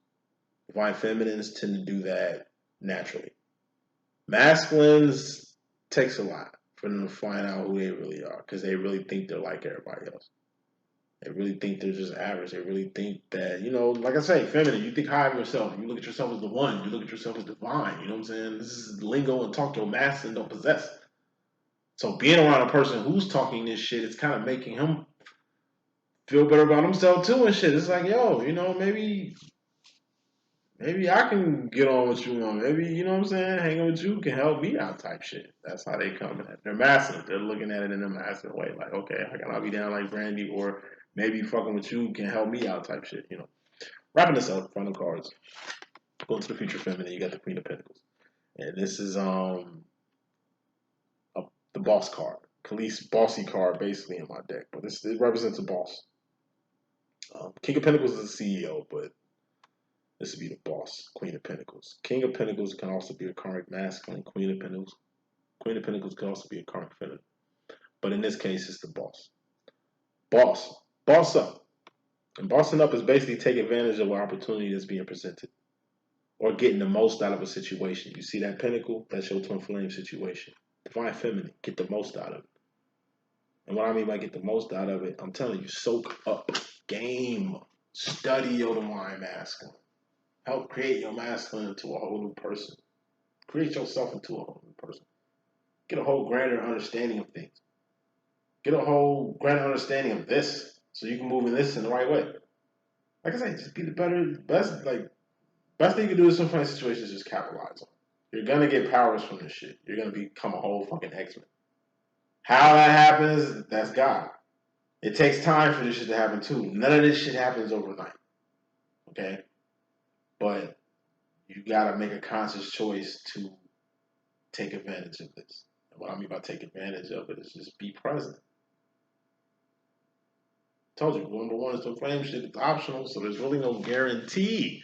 Divine feminines tend to do that naturally. Masculines takes a lot for them to find out who they really are, because they really think they're like everybody else. They really think they're just average. They really think that, like I say, feminine, you think high of yourself. You look at yourself as the one. You look at yourself as divine. You know what I'm saying? This is lingo and talk your master and don't possess. So being around a person who's talking this shit, it's kind of making him feel better about himself too and shit. It's like, yo, you know, maybe I can get on with you, on. Maybe, you know what I'm saying, hanging with you can help me out type shit. That's how they come at it. They're masculine. They're looking at it in a masculine way. Like, okay, I gotta be down like Brandy, or maybe fucking with you can help me out type shit, you know. Wrapping this up, final cards. Going to the future feminine, you got the Queen of Pentacles. And this is the boss card. Police bossy card basically in my deck. But it represents a boss. King of Pentacles is the CEO, but this would be the boss, Queen of Pentacles. King of Pentacles can also be a karmic masculine. Queen of Pentacles can also be a karmic feminine. But in this case, it's the boss. Boss up. And bossing up is basically take advantage of an opportunity that's being presented, or getting the most out of a situation. You see that pentacle? That's your twin flame situation. Divine feminine, get the most out of it. And what I mean by get the most out of it, I'm telling you, soak up game. Study your divine masculine. Help create your masculine into a whole new person. Create yourself into a whole new person. Get a whole grander understanding of things. Get a whole grander understanding of this, so you can move in this in the right way. Like I say, just be the best thing you can do in some kind of situation is just capitalize on it. You're gonna get powers from this shit. You're gonna become a whole fucking X-Men. How that happens, that's God. It takes time for this shit to happen too. None of this shit happens overnight. Okay? But you gotta make a conscious choice to take advantage of this. And what I mean by take advantage of it is just be present. I told you, number one is the flame shit. It's optional, so there's really no guarantee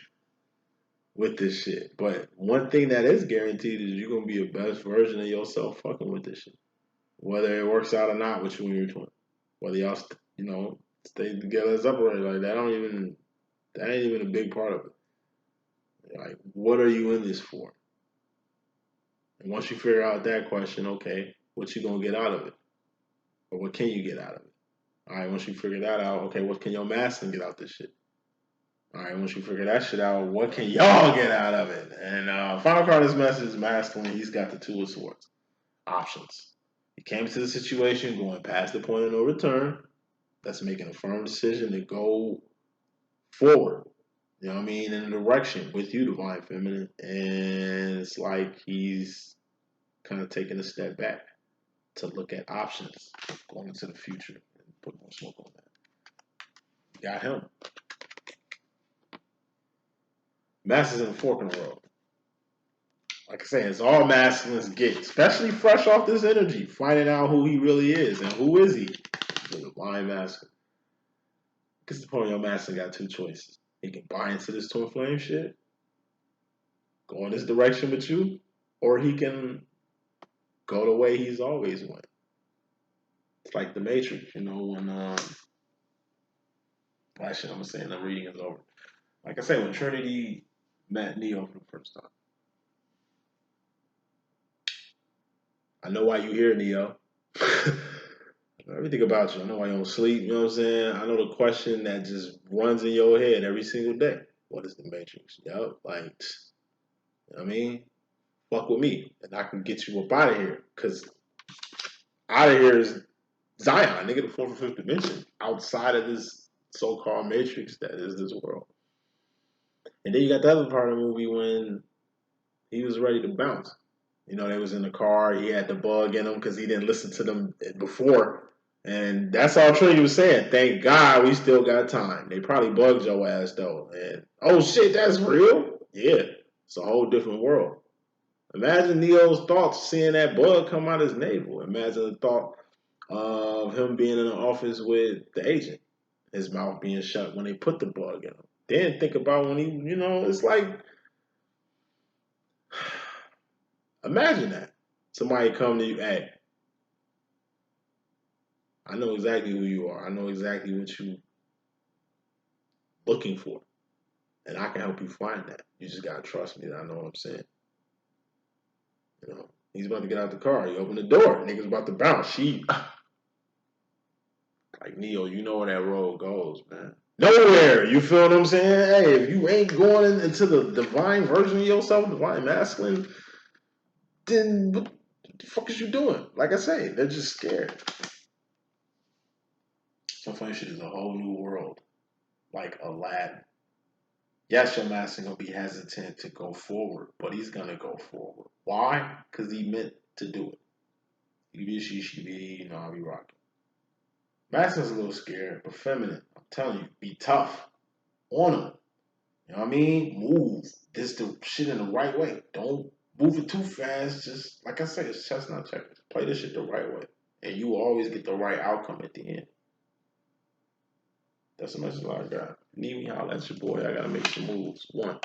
with this shit. But one thing that is guaranteed is you're gonna be a best version of yourself fucking with this shit. Whether it works out or not with you and your twin. Whether y'all, stay together as upright, like that ain't even a big part of it. Like, what are you in this for? And once you figure out that question, okay, what you gonna get out of it? Or what can you get out of it? All right, once you figure that out, okay, what can your masculine get out this shit? All right, once you figure that shit out, what can y'all get out of it? And final card of this message is masculine. He's got the Two of Swords. Options. He came to the situation going past the point of no return. That's making a firm decision to go forward. You know what I mean? In a direction with you, Divine Feminine. And it's like he's kind of taking a step back to look at options going into the future and put more smoke on that. You got him. Masters in the fork in the road. Like I say, it's all masculines get, especially fresh off this energy, finding out who he really is and who is he. The divine masculine. Because the point your masculine got two choices. He can buy into this twin flame shit, go in this direction with you, or he can go the way he's always went. It's like the Matrix, when last shit I'm gonna say, and the reading is over. Like I say, when Trinity met Neo for the first time. I know why you here, Neo. Everything about you. I know why you don't sleep, you know what I'm saying? I know the question that just runs in your head every single day. What is the Matrix? Yup, like, you know what I mean? Fuck with me, and I can get you up out of here. Because out of here is Zion, nigga, the fourth or fifth dimension. Outside of this so-called Matrix that is this world. And then you got the other part of the movie when he was ready to bounce. You know, they was in the car. He had the bug in him because he didn't listen to them before. And that's all Trinity was saying. Thank God we still got time. They probably bugged your ass, though. And, oh, shit, that's real? Yeah. It's a whole different world. Imagine Neo's thoughts seeing that bug come out his navel. Imagine the thought of him being in the office with the agent. His mouth being shut when they put the bug in him. Then think about when he, it's like... Imagine that. Somebody come to you, hey, I know exactly who you are. I know exactly what you're looking for. And I can help you find that. You just got to trust me that I know what I'm saying. He's about to get out the car. He opened the door. Nigga's about to bounce. Like, Neo, you know where that road goes, man. Nowhere. You feel what I'm saying? Hey, if you ain't going into the divine version of yourself, divine masculine, then What the fuck is you doing? Like I say, they're just scared. Some funny shit is a whole new world. Like Aladdin. Yes, your master gonna be hesitant to go forward, but he's gonna go forward. Why? Because he meant to do it. You know, I'll be rocking. Master's a little scared, but feminine. I'm telling you, be tough on him. You know what I mean? Move this the shit in the right way. Don't move it too fast. Just like I say, it's chestnut checkers. Play this shit the right way, and you will always get the right outcome at the end. That's the message I got. Need me, holla at your boy. I gotta make some moves. One.